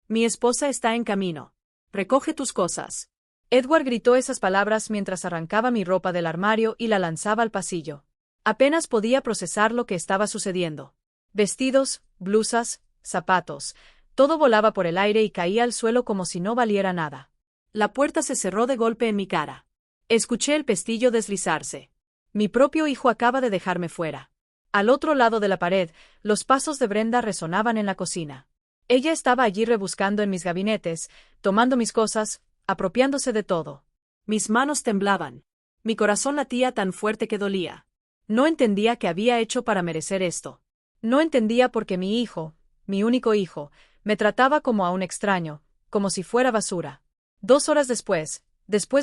Mi esposa está en camino. Recoge tus cosas. Edward gritó esas palabras mientras arrancaba mi ropa del armario y la lanzaba al pasillo. Apenas podía procesar lo que estaba sucediendo. Vestidos, blusas, zapatos, todo volaba por el aire y caía al suelo como si no valiera nada. La puerta se cerró de golpe en mi cara. Escuché el pestillo deslizarse. Mi propio hijo acaba de dejarme fuera. Al otro lado de la pared, los pasos de Brenda resonaban en la cocina. Ella estaba allí rebuscando en mis gabinetes, tomando mis cosas, apropiándose de todo. Mis manos temblaban. Mi corazón latía tan fuerte que dolía. No entendía qué había hecho para merecer esto. No entendía por qué mi hijo, mi único hijo, me trataba como a un extraño, como si fuera basura. 2 horas después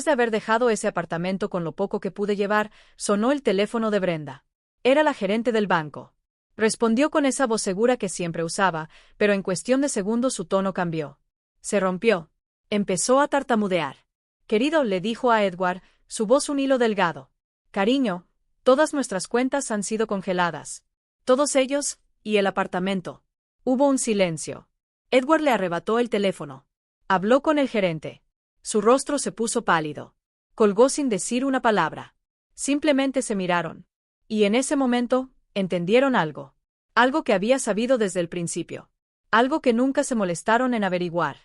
de haber dejado ese apartamento con lo poco que pude llevar, sonó el teléfono de Brenda. Era la gerente del banco. Respondió con esa voz segura que siempre usaba, pero en cuestión de segundos su tono cambió. Se rompió. Empezó a tartamudear. Querido, le dijo a Edward, su voz un hilo delgado. Cariño, todas nuestras cuentas han sido congeladas. Todos ellos, y el apartamento. Hubo un silencio. Edward le arrebató el teléfono. Habló con el gerente. Su rostro se puso pálido. Colgó sin decir una palabra. Simplemente se miraron. Y en ese momento, entendieron algo. Algo que había sabido desde el principio. Algo que nunca se molestaron en averiguar.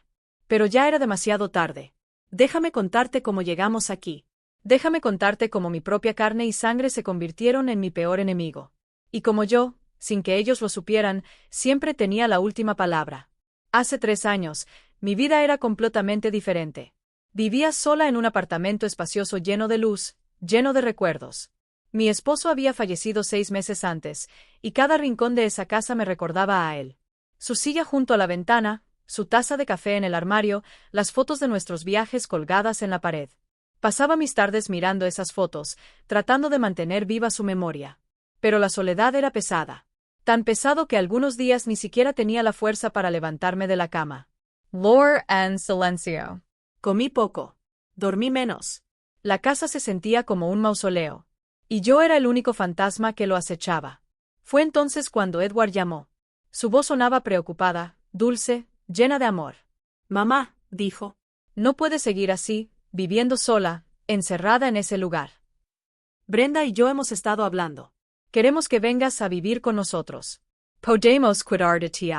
Pero ya era demasiado tarde. Déjame contarte cómo llegamos aquí. Déjame contarte cómo mi propia carne y sangre se convirtieron en mi peor enemigo. Y como yo, sin que ellos lo supieran, siempre tenía la última palabra. Hace 3 años, mi vida era completamente diferente. Vivía sola en un apartamento espacioso lleno de luz, lleno de recuerdos. Mi esposo había fallecido 6 meses antes, y cada rincón de esa casa me recordaba a él. Su silla junto a la ventana, su taza de café en el armario, las fotos de nuestros viajes colgadas en la pared. Pasaba mis tardes mirando esas fotos, tratando de mantener viva su memoria. Pero la soledad era pesada. Tan pesado que algunos días ni siquiera tenía la fuerza para levantarme de la cama. Lore and silencio. Comí poco. Dormí menos. La casa se sentía como un mausoleo. Y yo era el único fantasma que lo acechaba. Fue entonces cuando Edward llamó. Su voz sonaba preocupada, dulce, llena de amor. Mamá, dijo. No puedes seguir así, viviendo sola, encerrada en ese lugar. Brenda y yo hemos estado hablando. Queremos que vengas a vivir con nosotros. Podemos cuidar de ti.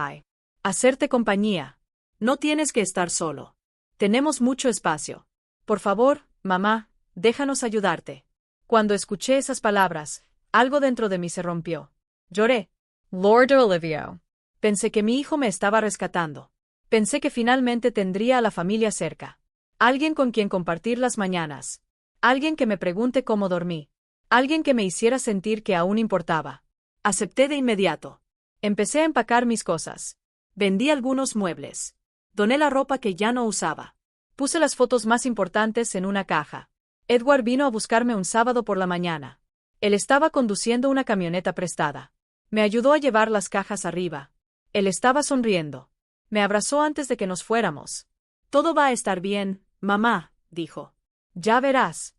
Hacerte compañía. No tienes que estar solo. Tenemos mucho espacio. Por favor, mamá, déjanos ayudarte. Cuando escuché esas palabras, algo dentro de mí se rompió. Lloré. Lord Olivia. Pensé que mi hijo me estaba rescatando. Pensé que finalmente tendría a la familia cerca. Alguien con quien compartir las mañanas. Alguien que me pregunte cómo dormí. Alguien que me hiciera sentir que aún importaba. Acepté de inmediato. Empecé a empacar mis cosas. Vendí algunos muebles. Doné la ropa que ya no usaba. Puse las fotos más importantes en una caja. Edward vino a buscarme un sábado por la mañana. Él estaba conduciendo una camioneta prestada. Me ayudó a llevar las cajas arriba. Él estaba sonriendo. Me abrazó antes de que nos fuéramos. Todo va a estar bien, mamá, dijo. Ya verás.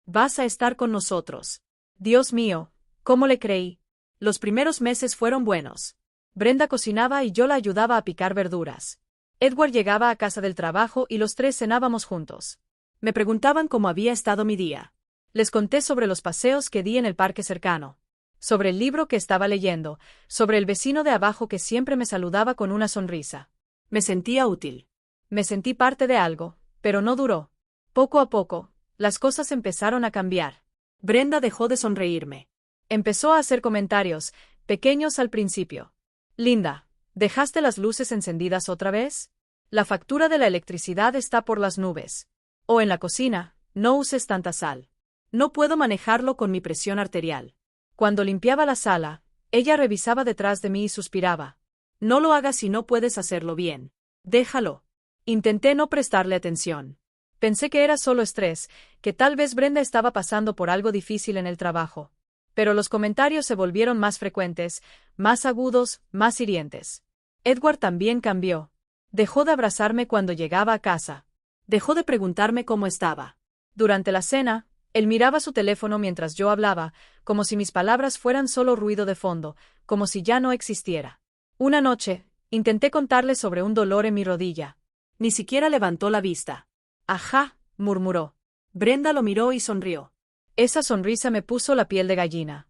Vas a estar con nosotros. Dios mío, ¿cómo le creí? Los primeros meses fueron buenos. Brenda cocinaba y yo la ayudaba a picar verduras. Edward llegaba a casa del trabajo y los 3 cenábamos juntos. Me preguntaban cómo había estado mi día. Les conté sobre los paseos que di en el parque cercano, sobre el libro que estaba leyendo, sobre el vecino de abajo que siempre me saludaba con una sonrisa. Me sentía útil. Me sentí parte de algo, pero no duró. Poco a poco, las cosas empezaron a cambiar. Brenda dejó de sonreírme. Empezó a hacer comentarios, pequeños al principio. Linda, ¿dejaste las luces encendidas otra vez? La factura de la electricidad está por las nubes. O en la cocina, no uses tanta sal. No puedo manejarlo con mi presión arterial. Cuando limpiaba la sala, ella revisaba detrás de mí y suspiraba. No lo hagas si no puedes hacerlo bien. Déjalo. Intenté no prestarle atención. Pensé que era solo estrés, que tal vez Brenda estaba pasando por algo difícil en el trabajo. Pero los comentarios se volvieron más frecuentes, más agudos, más hirientes. Edward también cambió. Dejó de abrazarme cuando llegaba a casa. Dejó de preguntarme cómo estaba. Durante la cena, él miraba su teléfono mientras yo hablaba, como si mis palabras fueran solo ruido de fondo, como si ya no existiera. Una noche, Intenté contarle sobre un dolor en mi rodilla. Ni siquiera levantó la vista. Ajá, murmuró. Brenda lo miró y sonrió. Esa sonrisa me puso la piel de gallina.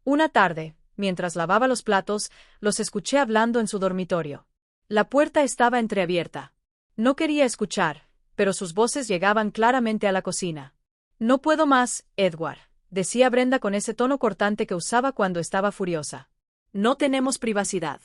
Una tarde, mientras lavaba los platos, los escuché hablando en su dormitorio. La puerta estaba entreabierta. No quería escuchar, pero sus voces llegaban claramente a la cocina. No puedo más, Edward, decía Brenda con ese tono cortante que usaba cuando estaba furiosa. No tenemos privacidad.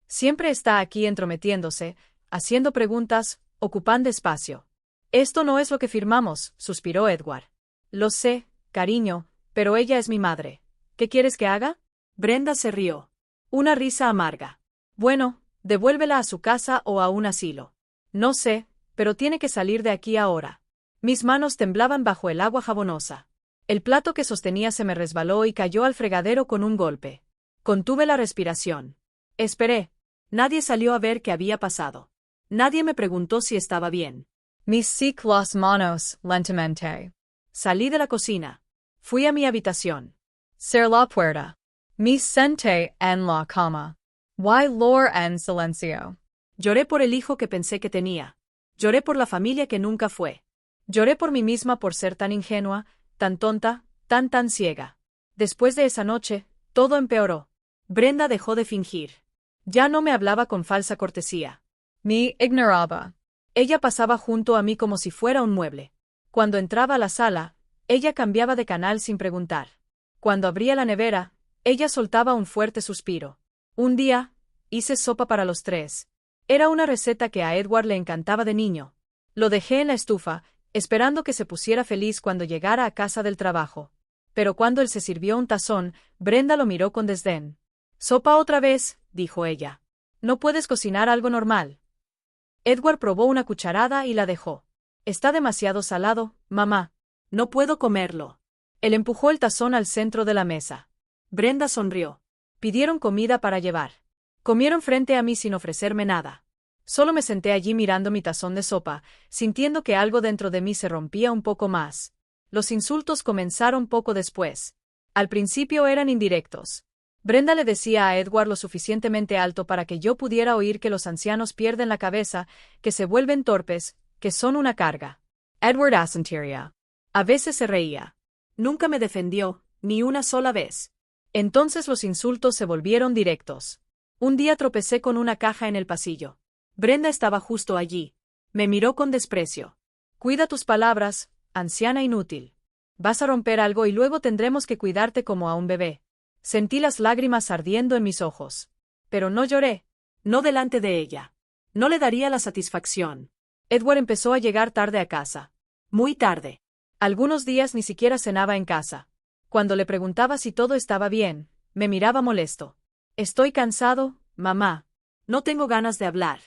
Siempre está aquí entrometiéndose, haciendo preguntas, ocupando espacio. Esto no es lo que firmamos, suspiró Edward. Lo sé, cariño, pero ella es mi madre. ¿Qué quieres que haga? Brenda se rió. Una risa amarga. Bueno, devuélvela a su casa o a un asilo. No sé, pero tiene que salir de aquí ahora. Mis manos temblaban bajo el agua jabonosa. El plato que sostenía se me resbaló y cayó al fregadero con un golpe. Contuve la respiración. Esperé. Nadie salió a ver qué había pasado. Nadie me preguntó si estaba bien. Mis sic las manos lentamente. Salí de la cocina. Fui a mi habitación. Cerré la puerta. Me senté en la cama. Lloré en silencio. Lloré por el hijo que pensé que tenía. Lloré por la familia que nunca fue. Lloré por mí misma por ser tan ingenua, tan tonta, tan ciega. Después de esa noche, todo empeoró. Brenda dejó de fingir. Ya no me hablaba con falsa cortesía. Me ignoraba. Ella pasaba junto a mí como si fuera un mueble. Cuando entraba a la sala, ella cambiaba de canal sin preguntar. Cuando abría la nevera, ella soltaba un fuerte suspiro. Un día, hice sopa para los tres. Era una receta que a Edward le encantaba de niño. Lo dejé en la estufa, esperando que se pusiera feliz cuando llegara a casa del trabajo. Pero cuando él se sirvió un tazón, Brenda lo miró con desdén. «¿Sopa otra vez?», dijo ella. «¿No puedes cocinar algo normal?». Edward probó una cucharada y la dejó. «Está demasiado salado, mamá. No puedo comerlo». Él empujó el tazón al centro de la mesa. Brenda sonrió. Pidieron comida para llevar. Comieron frente a mí sin ofrecerme nada. Solo me senté allí mirando mi tazón de sopa, sintiendo que algo dentro de mí se rompía un poco más. Los insultos comenzaron poco después. Al principio eran indirectos. Brenda le decía a Edward lo suficientemente alto para que yo pudiera oír que los ancianos pierden la cabeza, que se vuelven torpes, que son una carga. Edward asentiría. A veces se reía. Nunca me defendió, ni una sola vez. Entonces los insultos se volvieron directos. Un día tropecé con una caja en el pasillo. Brenda estaba justo allí. Me miró con desprecio. «Cuida tus palabras, anciana inútil. Vas a romper algo y luego tendremos que cuidarte como a un bebé». Sentí las lágrimas ardiendo en mis ojos. Pero no lloré. No delante de ella. No le daría la satisfacción. Edward empezó a llegar tarde a casa. Muy tarde. Algunos días ni siquiera cenaba en casa. Cuando le preguntaba si todo estaba bien, me miraba molesto. «Estoy cansado, mamá. No tengo ganas de hablar».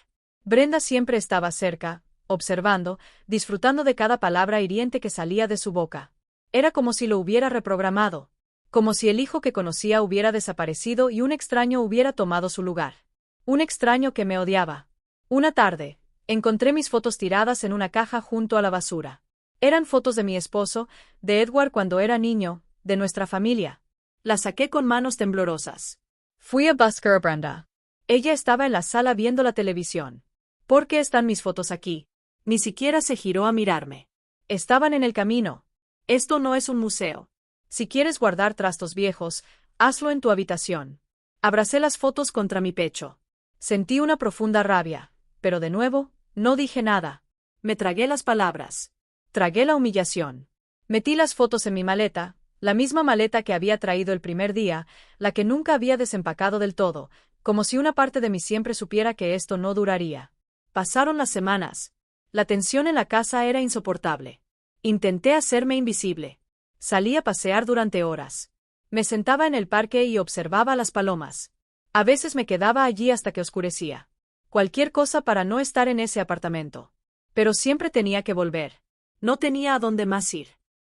Brenda siempre estaba cerca, observando, disfrutando de cada palabra hiriente que salía de su boca. Era como si lo hubiera reprogramado. Como si el hijo que conocía hubiera desaparecido y un extraño hubiera tomado su lugar. Un extraño que me odiaba. Una tarde, encontré mis fotos tiradas en una caja junto a la basura. Eran fotos de mi esposo, de Edward cuando era niño, de nuestra familia. Las saqué con manos temblorosas. Fui a buscar a Brenda. Ella estaba en la sala viendo la televisión. «¿Por qué están mis fotos aquí?». Ni siquiera se giró a mirarme. Estaban en el camino. «Esto no es un museo. Si quieres guardar trastos viejos, hazlo en tu habitación». Abracé las fotos contra mi pecho. Sentí una profunda rabia, pero de nuevo, no dije nada. Me tragué las palabras. Tragué la humillación. Metí las fotos en mi maleta, la misma maleta que había traído el primer día, la que nunca había desempacado del todo, como si una parte de mí siempre supiera que esto no duraría. Pasaron las semanas. La tensión en la casa era insoportable. Intenté hacerme invisible. Salí a pasear durante horas. Me sentaba en el parque y observaba a las palomas. A veces me quedaba allí hasta que oscurecía. Cualquier cosa para no estar en ese apartamento. Pero siempre tenía que volver. No tenía a dónde más ir.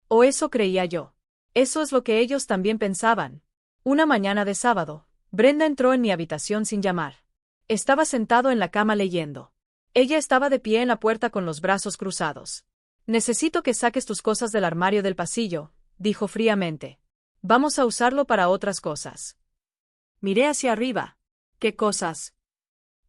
O eso creía yo. Eso es lo que ellos también pensaban. Una mañana de sábado, Brenda entró en mi habitación sin llamar. Estaba sentado en la cama leyendo. Ella estaba de pie en la puerta con los brazos cruzados. «Necesito que saques tus cosas del armario del pasillo», dijo fríamente. «Vamos a usarlo para otras cosas». Miré hacia arriba. «¿Qué cosas?».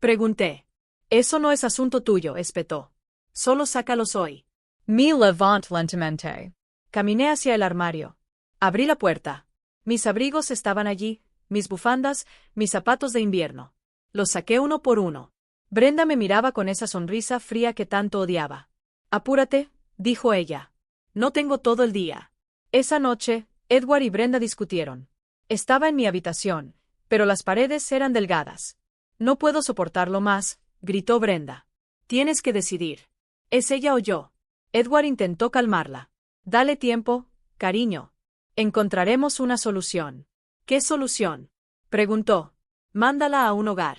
Pregunté. Eso no es asunto tuyo, espetó. Solo sácalos hoy. Me levant lentamente. Caminé hacia el armario. Abrí la puerta. Mis abrigos estaban allí, mis bufandas, mis zapatos de invierno. Los saqué uno por uno. Brenda me miraba con esa sonrisa fría que tanto odiaba. Apúrate, dijo ella. No tengo todo el día. Esa noche, Edward y Brenda discutieron. Estaba en mi habitación, pero las paredes eran delgadas. No puedo soportarlo más, gritó Brenda. Tienes que decidir. ¿Es ella o yo? Edward intentó calmarla. Dale tiempo, cariño. Encontraremos una solución. ¿Qué solución? Preguntó. Mándala a un hogar.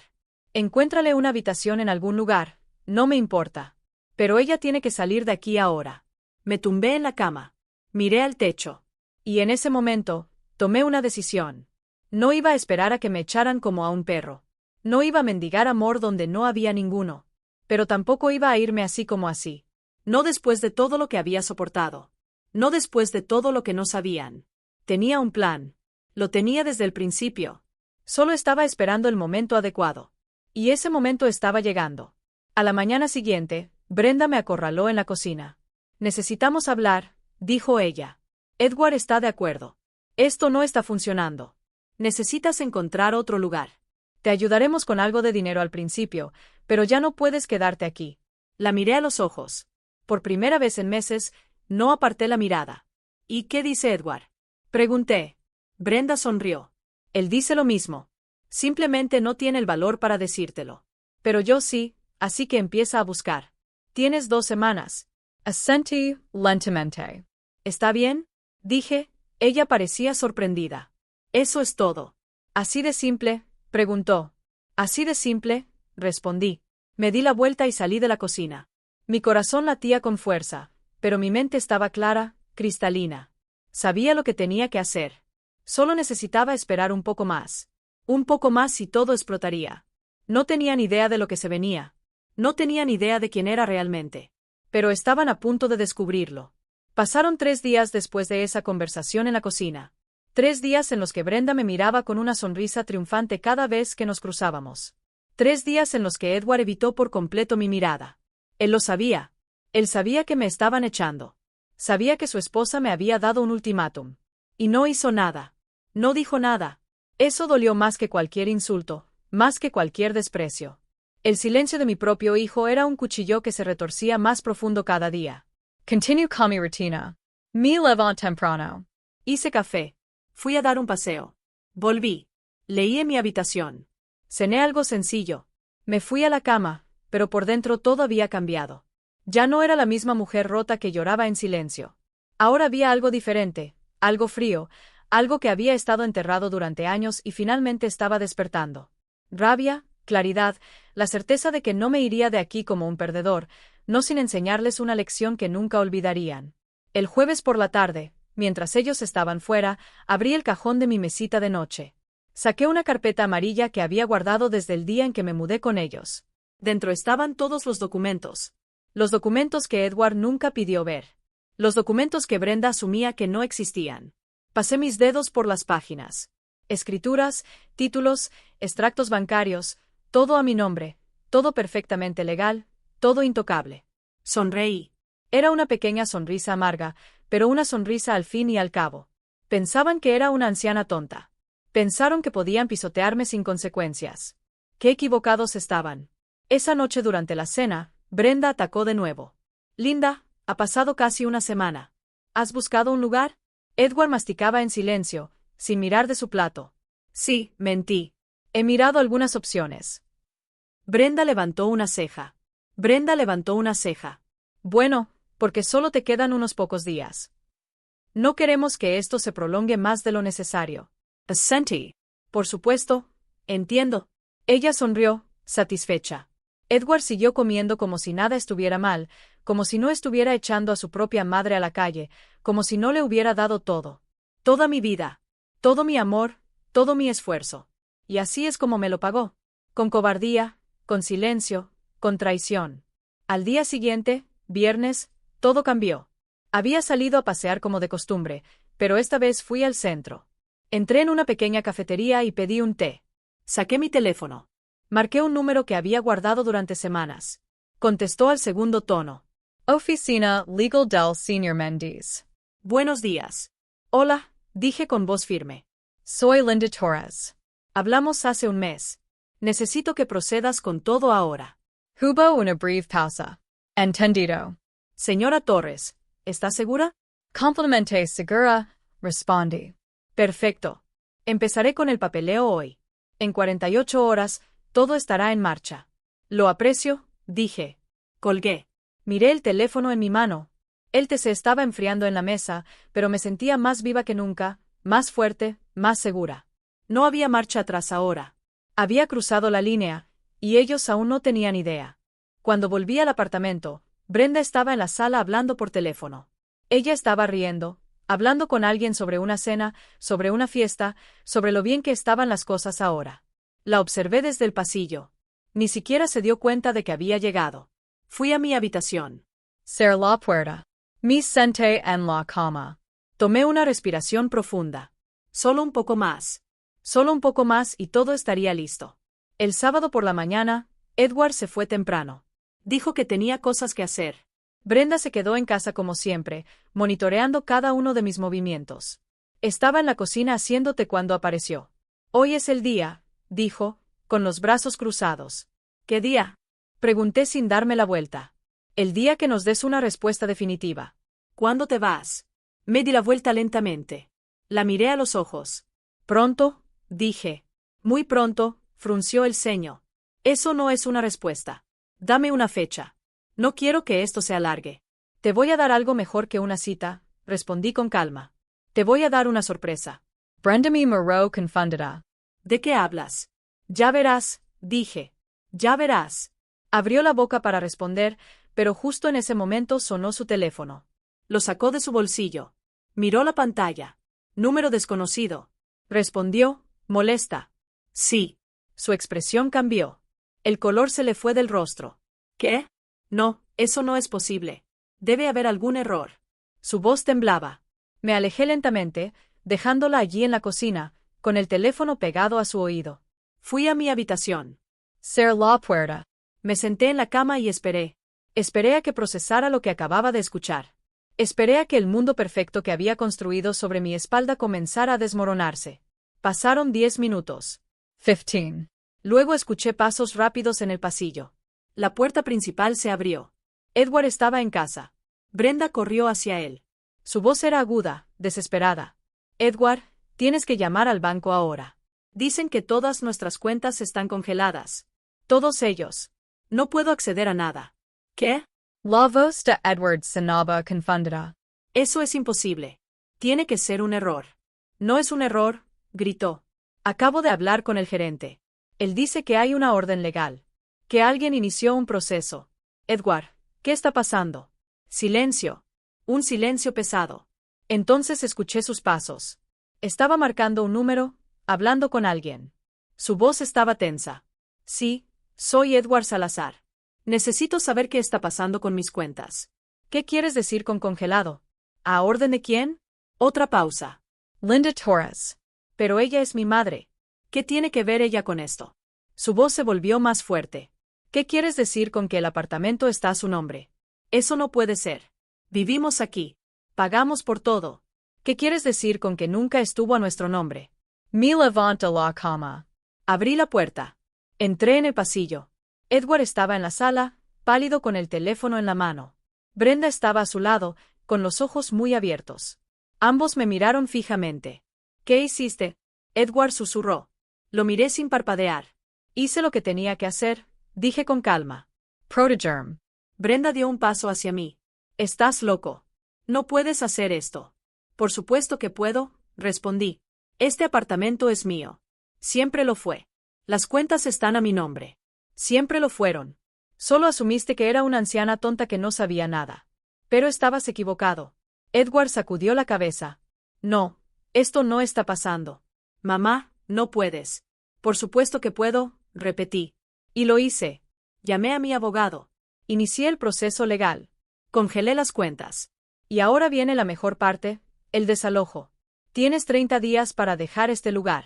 Encuéntrale una habitación en algún lugar, no me importa. Pero ella tiene que salir de aquí ahora. Me tumbé en la cama. Miré al techo. Y en ese momento, tomé una decisión. No iba a esperar a que me echaran como a un perro. No iba a mendigar amor donde no había ninguno. Pero tampoco iba a irme así como así. No después de todo lo que había soportado. No después de todo lo que no sabían. Tenía un plan. Lo tenía desde el principio. Solo estaba esperando el momento adecuado. Y ese momento estaba llegando. A la mañana siguiente, Brenda me acorraló en la cocina. Necesitamos hablar, dijo ella. Edward está de acuerdo. Esto no está funcionando. Necesitas encontrar otro lugar. Te ayudaremos con algo de dinero al principio, pero ya no puedes quedarte aquí. La miré a los ojos. Por primera vez en meses, no aparté la mirada. ¿Y qué dice Edward? Pregunté. Brenda sonrió. Él dice lo mismo. Simplemente no tiene el valor para decírtelo. Pero yo sí, así que empieza a buscar. Tienes 2 semanas. Asentí lentamente. ¿Está bien? Dije. Ella parecía sorprendida. Eso es todo. ¿Así de simple? Preguntó. Así de simple, respondí. Me di la vuelta y salí de la cocina. Mi corazón latía con fuerza, pero mi mente estaba clara, cristalina. Sabía lo que tenía que hacer. Solo necesitaba esperar un poco más. Un poco más y todo explotaría. No tenían idea de lo que se venía. No tenían idea de quién era realmente. Pero estaban a punto de descubrirlo. Pasaron 3 días después de esa conversación en la cocina. 3 días en los que Brenda me miraba con una sonrisa triunfante cada vez que nos cruzábamos. 3 días en los que Edward evitó por completo mi mirada. Él lo sabía. Él sabía que me estaban echando. Sabía que su esposa me había dado un ultimátum. Y no hizo nada. No dijo nada. Eso dolió más que cualquier insulto, más que cualquier desprecio. El silencio de mi propio hijo era un cuchillo que se retorcía más profundo cada día. Continue con mi rutina. Me levanto temprano. Hice café. Fui a dar un paseo. Volví. Leí en mi habitación. Cené algo sencillo. Me fui a la cama, pero por dentro todo había cambiado. Ya no era la misma mujer rota que lloraba en silencio. Ahora había algo diferente, algo frío, algo que había estado enterrado durante años y finalmente estaba despertando. Rabia, claridad, la certeza de que no me iría de aquí como un perdedor, no sin enseñarles una lección que nunca olvidarían. El jueves por la tarde, mientras ellos estaban fuera, abrí el cajón de mi mesita de noche. Saqué una carpeta amarilla que había guardado desde el día en que me mudé con ellos. Dentro estaban todos los documentos. Los documentos que Edward nunca pidió ver. Los documentos que Brenda asumía que no existían. Pasé mis dedos por las páginas. Escrituras, títulos, extractos bancarios, todo a mi nombre, todo perfectamente legal, todo intocable. Sonreí. Era una pequeña sonrisa amarga, pero una sonrisa al fin y al cabo. Pensaban que era una anciana tonta. Pensaron que podían pisotearme sin consecuencias. Qué equivocados estaban. Esa noche durante la cena, Brenda atacó de nuevo. Linda, ha pasado casi una semana. ¿Has buscado un lugar? Edward masticaba en silencio, sin mirar de su plato. Sí, mentí. He mirado algunas opciones. Brenda levantó una ceja. Brenda levantó una ceja. Bueno, porque solo te quedan unos pocos días. No queremos que esto se prolongue más de lo necesario. Asentí. Por supuesto, entiendo. Ella sonrió, satisfecha. Edward siguió comiendo como si nada estuviera mal, como si no estuviera echando a su propia madre a la calle, como si no le hubiera dado todo. Toda mi vida. Todo mi amor, todo mi esfuerzo. Y así es como me lo pagó. Con cobardía, con silencio, con traición. Al día siguiente, viernes, todo cambió. Había salido a pasear como de costumbre, pero esta vez fui al centro. Entré en una pequeña cafetería y pedí un té. Saqué mi teléfono. Marqué un número que había guardado durante semanas. Contestó al segundo tono. Oficina Legal del Sr. Mendes. Buenos días. Hola, dije con voz firme. Soy Linda Torres. Hablamos hace un mes. Necesito que procedas con todo ahora. Hubo una breve pausa. Entendido. Señora Torres, ¿está segura? Completamente segura, respondí. Perfecto. Empezaré con el papeleo hoy. En 48 horas, todo estará en marcha. Lo aprecio, dije. Colgué. Miré el teléfono en mi mano. El té se estaba enfriando en la mesa, pero me sentía más viva que nunca, más fuerte, más segura. No había marcha atrás ahora. Había cruzado la línea, y ellos aún no tenían idea. Cuando volví al apartamento, Brenda estaba en la sala hablando por teléfono. Ella estaba riendo, hablando con alguien sobre una cena, sobre una fiesta, sobre lo bien que estaban las cosas ahora. La observé desde el pasillo. Ni siquiera se dio cuenta de que había llegado. Fui a mi habitación. Cerré la puerta. Me senté en la cama. Tomé una respiración profunda. Solo un poco más. Solo un poco más y todo estaría listo. El sábado por la mañana, Edward se fue temprano. Dijo que tenía cosas que hacer. Brenda se quedó en casa como siempre, monitoreando cada uno de mis movimientos. Estaba en la cocina haciendo té cuando apareció. Hoy es el día, dijo, con los brazos cruzados. ¿Qué día? Pregunté sin darme la vuelta. El día que nos des una respuesta definitiva. ¿Cuándo te vas? Me di la vuelta lentamente. La miré a los ojos. Pronto, dije. Muy pronto, frunció el ceño. Eso no es una respuesta. Dame una fecha. No quiero que esto se alargue. Te voy a dar algo mejor que una cita, respondí con calma. Te voy a dar una sorpresa. Brenda me miró confundida. ¿De qué hablas? Ya verás, dije. Ya verás. Abrió la boca para responder, pero justo en ese momento sonó su teléfono. Lo sacó de su bolsillo. Miró la pantalla. Número desconocido. Respondió, molesta. Sí. Su expresión cambió. El color se le fue del rostro. ¿Qué? No, eso no es posible. Debe haber algún error. Su voz temblaba. Me alejé lentamente, dejándola allí en la cocina, con el teléfono pegado a su oído. Fui a mi habitación. Cerré la puerta. Me senté en la cama y esperé. Esperé a que procesara lo que acababa de escuchar. Esperé a que el mundo perfecto que había construido sobre mi espalda comenzara a desmoronarse. Pasaron 10 minutos. 15. Luego escuché pasos rápidos en el pasillo. La puerta principal se abrió. Edward estaba en casa. Brenda corrió hacia él. Su voz era aguda, desesperada. Edward, tienes que llamar al banco ahora. Dicen que todas nuestras cuentas están congeladas. Todos ellos. No puedo acceder a nada. ¿Qué? La voz de Edward sonaba confundida. Eso es imposible. Tiene que ser un error. No es un error, gritó. Acabo de hablar con el gerente. Él dice que hay una orden legal. Que alguien inició un proceso. Edward, ¿qué está pasando? Silencio. Un silencio pesado. Entonces escuché sus pasos. Estaba marcando un número, hablando con alguien. Su voz estaba tensa. Sí, soy Edward Salazar. Necesito saber qué está pasando con mis cuentas. ¿Qué quieres decir con congelado? ¿A orden de quién? Otra pausa. Linda Torres. Pero ella es mi madre. ¿Qué tiene que ver ella con esto? Su voz se volvió más fuerte. ¿Qué quieres decir con que el apartamento está a su nombre? Eso no puede ser. Vivimos aquí. Pagamos por todo. ¿Qué quieres decir con que nunca estuvo a nuestro nombre? Me levanté la cama. Abrí la puerta. Entré en el pasillo. Edward estaba en la sala, pálido con el teléfono en la mano. Brenda estaba a su lado, con los ojos muy abiertos. Ambos me miraron fijamente. ¿Qué hiciste? Edward susurró. Lo miré sin parpadear. Hice lo que tenía que hacer, dije con calma. Protogerm. Brenda dio un paso hacia mí. Estás loco. No puedes hacer esto. Por supuesto que puedo, respondí. Este apartamento es mío. Siempre lo fue. Las cuentas están a mi nombre. Siempre lo fueron. Solo asumiste que era una anciana tonta que no sabía nada. Pero estabas equivocado. Edward sacudió la cabeza. No, esto no está pasando. Mamá, no puedes. Por supuesto que puedo, repetí. Y lo hice. Llamé a mi abogado. Inicié el proceso legal. Congelé las cuentas. Y ahora viene la mejor parte, el desalojo. Tienes 30 días para dejar este lugar.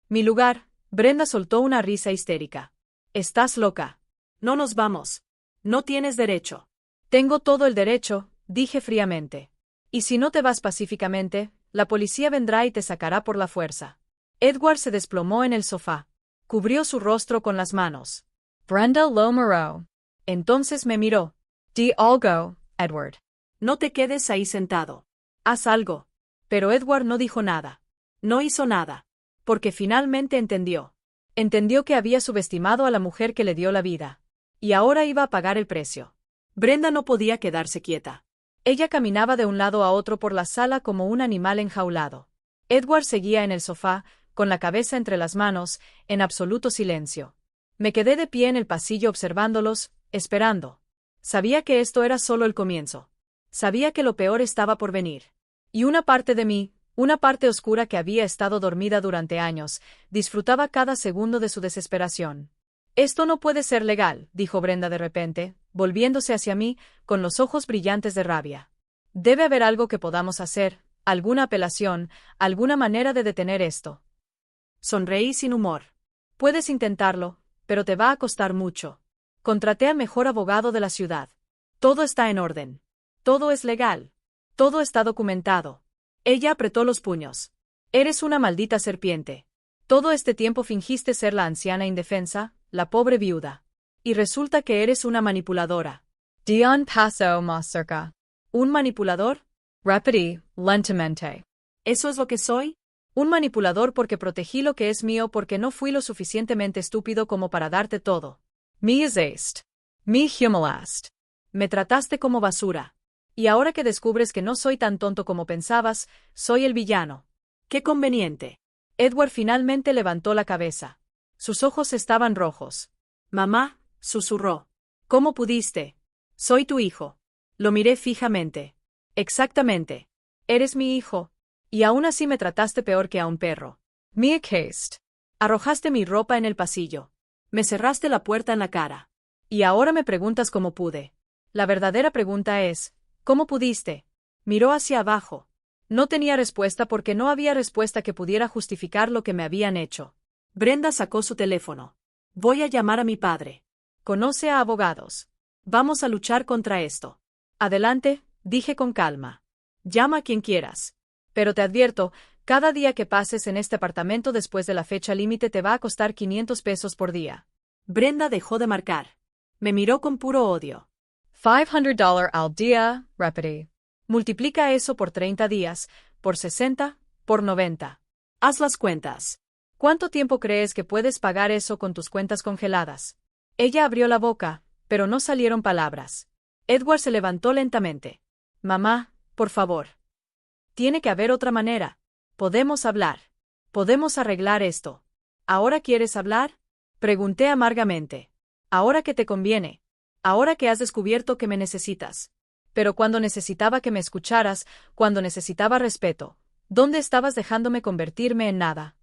Mi lugar. Brenda soltó una risa histérica. Estás loca. No nos vamos. No tienes derecho. Tengo todo el derecho, dije fríamente. Y si no te vas pacíficamente, la policía vendrá y te sacará por la fuerza. Edward se desplomó en el sofá. Cubrió su rostro con las manos. Brenda lo miró. Entonces me miró. Di algo, Edward. No te quedes ahí sentado. Haz algo. Pero Edward no dijo nada. No hizo nada. Porque finalmente entendió. Entendió que había subestimado a la mujer que le dio la vida. Y ahora iba a pagar el precio. Brenda no podía quedarse quieta. Ella caminaba de un lado a otro por la sala como un animal enjaulado. Edward seguía en el sofá, con la cabeza entre las manos, en absoluto silencio. Me quedé de pie en el pasillo observándolos, esperando. Sabía que esto era solo el comienzo. Sabía que lo peor estaba por venir. Y una parte de mí, una parte oscura que había estado dormida durante años, disfrutaba cada segundo de su desesperación. Esto no puede ser legal, dijo Brenda de repente, volviéndose hacia mí, con los ojos brillantes de rabia. Debe haber algo que podamos hacer, alguna apelación, alguna manera de detener esto. Sonreí sin humor. Puedes intentarlo, pero te va a costar mucho. Contraté al mejor abogado de la ciudad. Todo está en orden. Todo es legal. Todo está documentado. Ella apretó los puños. Eres una maldita serpiente. Todo este tiempo fingiste ser la anciana indefensa, la pobre viuda. Y resulta que eres una manipuladora. Dion pasó más cerca. ¿Un manipulador? Repetí, lentamente. ¿Eso es lo que soy? Un manipulador porque protegí lo que es mío porque no fui lo suficientemente estúpido como para darte todo. Me usaste. Me humiliaste. Me trataste como basura. Y ahora que descubres que no soy tan tonto como pensabas, soy el villano. ¡Qué conveniente! Edward finalmente levantó la cabeza. Sus ojos estaban rojos. Mamá, susurró. ¿Cómo pudiste? Soy tu hijo. Lo miré fijamente. Exactamente. Eres mi hijo. Y aún así me trataste peor que a un perro. Me acaste. Arrojaste mi ropa en el pasillo. Me cerraste la puerta en la cara. Y ahora me preguntas cómo pude. La verdadera pregunta es, ¿cómo pudiste? Miró hacia abajo. No tenía respuesta porque no había respuesta que pudiera justificar lo que me habían hecho. Brenda sacó su teléfono. Voy a llamar a mi padre. Conoce a abogados. Vamos a luchar contra esto. Adelante, dije con calma. Llama a quien quieras. Pero te advierto, cada día que pases en este apartamento después de la fecha límite te va a costar 500 pesos por día. Brenda dejó de marcar. Me miró con puro odio. $500 al día, repetí. Multiplica eso por 30 días, por 60, por 90. Haz las cuentas. ¿Cuánto tiempo crees que puedes pagar eso con tus cuentas congeladas? Ella abrió la boca, pero no salieron palabras. Edward se levantó lentamente. Mamá, por favor. Tiene que haber otra manera. Podemos hablar. Podemos arreglar esto. ¿Ahora quieres hablar? Pregunté amargamente. ¿Ahora que te conviene? Ahora que has descubierto que me necesitas. Pero cuando necesitaba que me escucharas, cuando necesitaba respeto, ¿dónde estabas dejándome convertirme en nada?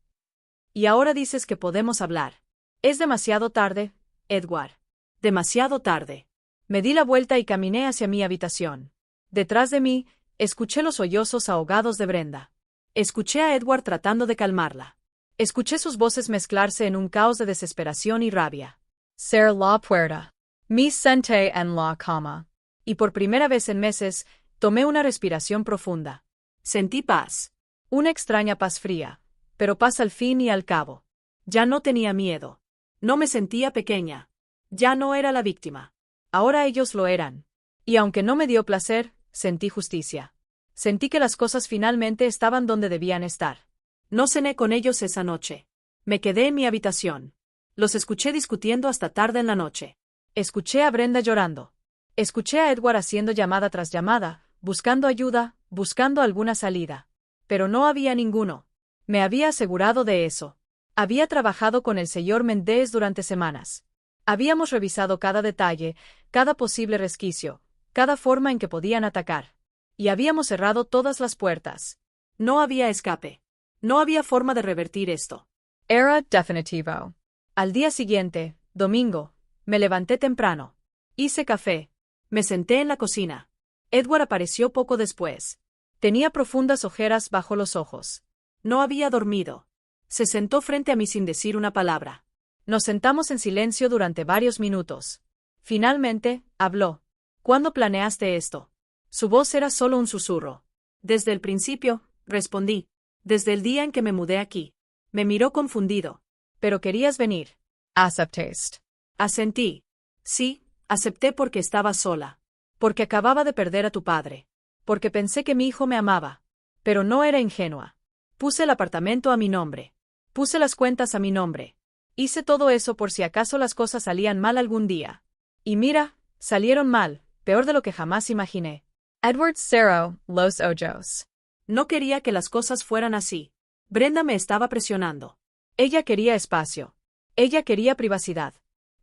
Y ahora dices que podemos hablar. Es demasiado tarde, Edward. Demasiado tarde. Me di la vuelta y caminé hacia mi habitación. Detrás de mí, escuché los sollozos ahogados de Brenda. Escuché a Edward tratando de calmarla. Escuché sus voces mezclarse en un caos de desesperación y rabia. Cerré la puerta. Me senté en la cama. Y por primera vez en meses, tomé una respiración profunda. Sentí paz. Una extraña paz fría, pero paz al fin y al cabo. Ya no tenía miedo. No me sentía pequeña. Ya no era la víctima. Ahora ellos lo eran. Y aunque no me dio placer, sentí justicia. Sentí que las cosas finalmente estaban donde debían estar. No cené con ellos esa noche. Me quedé en mi habitación. Los escuché discutiendo hasta tarde en la noche. Escuché a Brenda llorando. Escuché a Edward haciendo llamada tras llamada, buscando ayuda, buscando alguna salida. Pero no había ninguno. Me había asegurado de eso. Había trabajado con el señor Méndez durante semanas. Habíamos revisado cada detalle, cada posible resquicio, cada forma en que podían atacar. Y habíamos cerrado todas las puertas. No había escape. No había forma de revertir esto. Era definitivo. Al día siguiente, domingo, me levanté temprano. Hice café. Me senté en la cocina. Edward apareció poco después. Tenía profundas ojeras bajo los ojos. No había dormido. Se sentó frente a mí sin decir una palabra. Nos sentamos en silencio durante varios minutos. Finalmente, habló. ¿Cuándo planeaste esto? Su voz era solo un susurro. Desde el principio, respondí. Desde el día en que me mudé aquí. Me miró confundido. Pero querías venir. Aceptaste. Asentí. Sí, acepté porque estaba sola. Porque acababa de perder a tu padre. Porque pensé que mi hijo me amaba. Pero no era ingenua. Puse el apartamento a mi nombre. Puse las cuentas a mi nombre. Hice todo eso por si acaso las cosas salían mal algún día. Y mira, salieron mal, peor de lo que jamás imaginé. Edward cerró los ojos. No quería que las cosas fueran así. Brenda me estaba presionando. Ella quería espacio. Ella quería privacidad.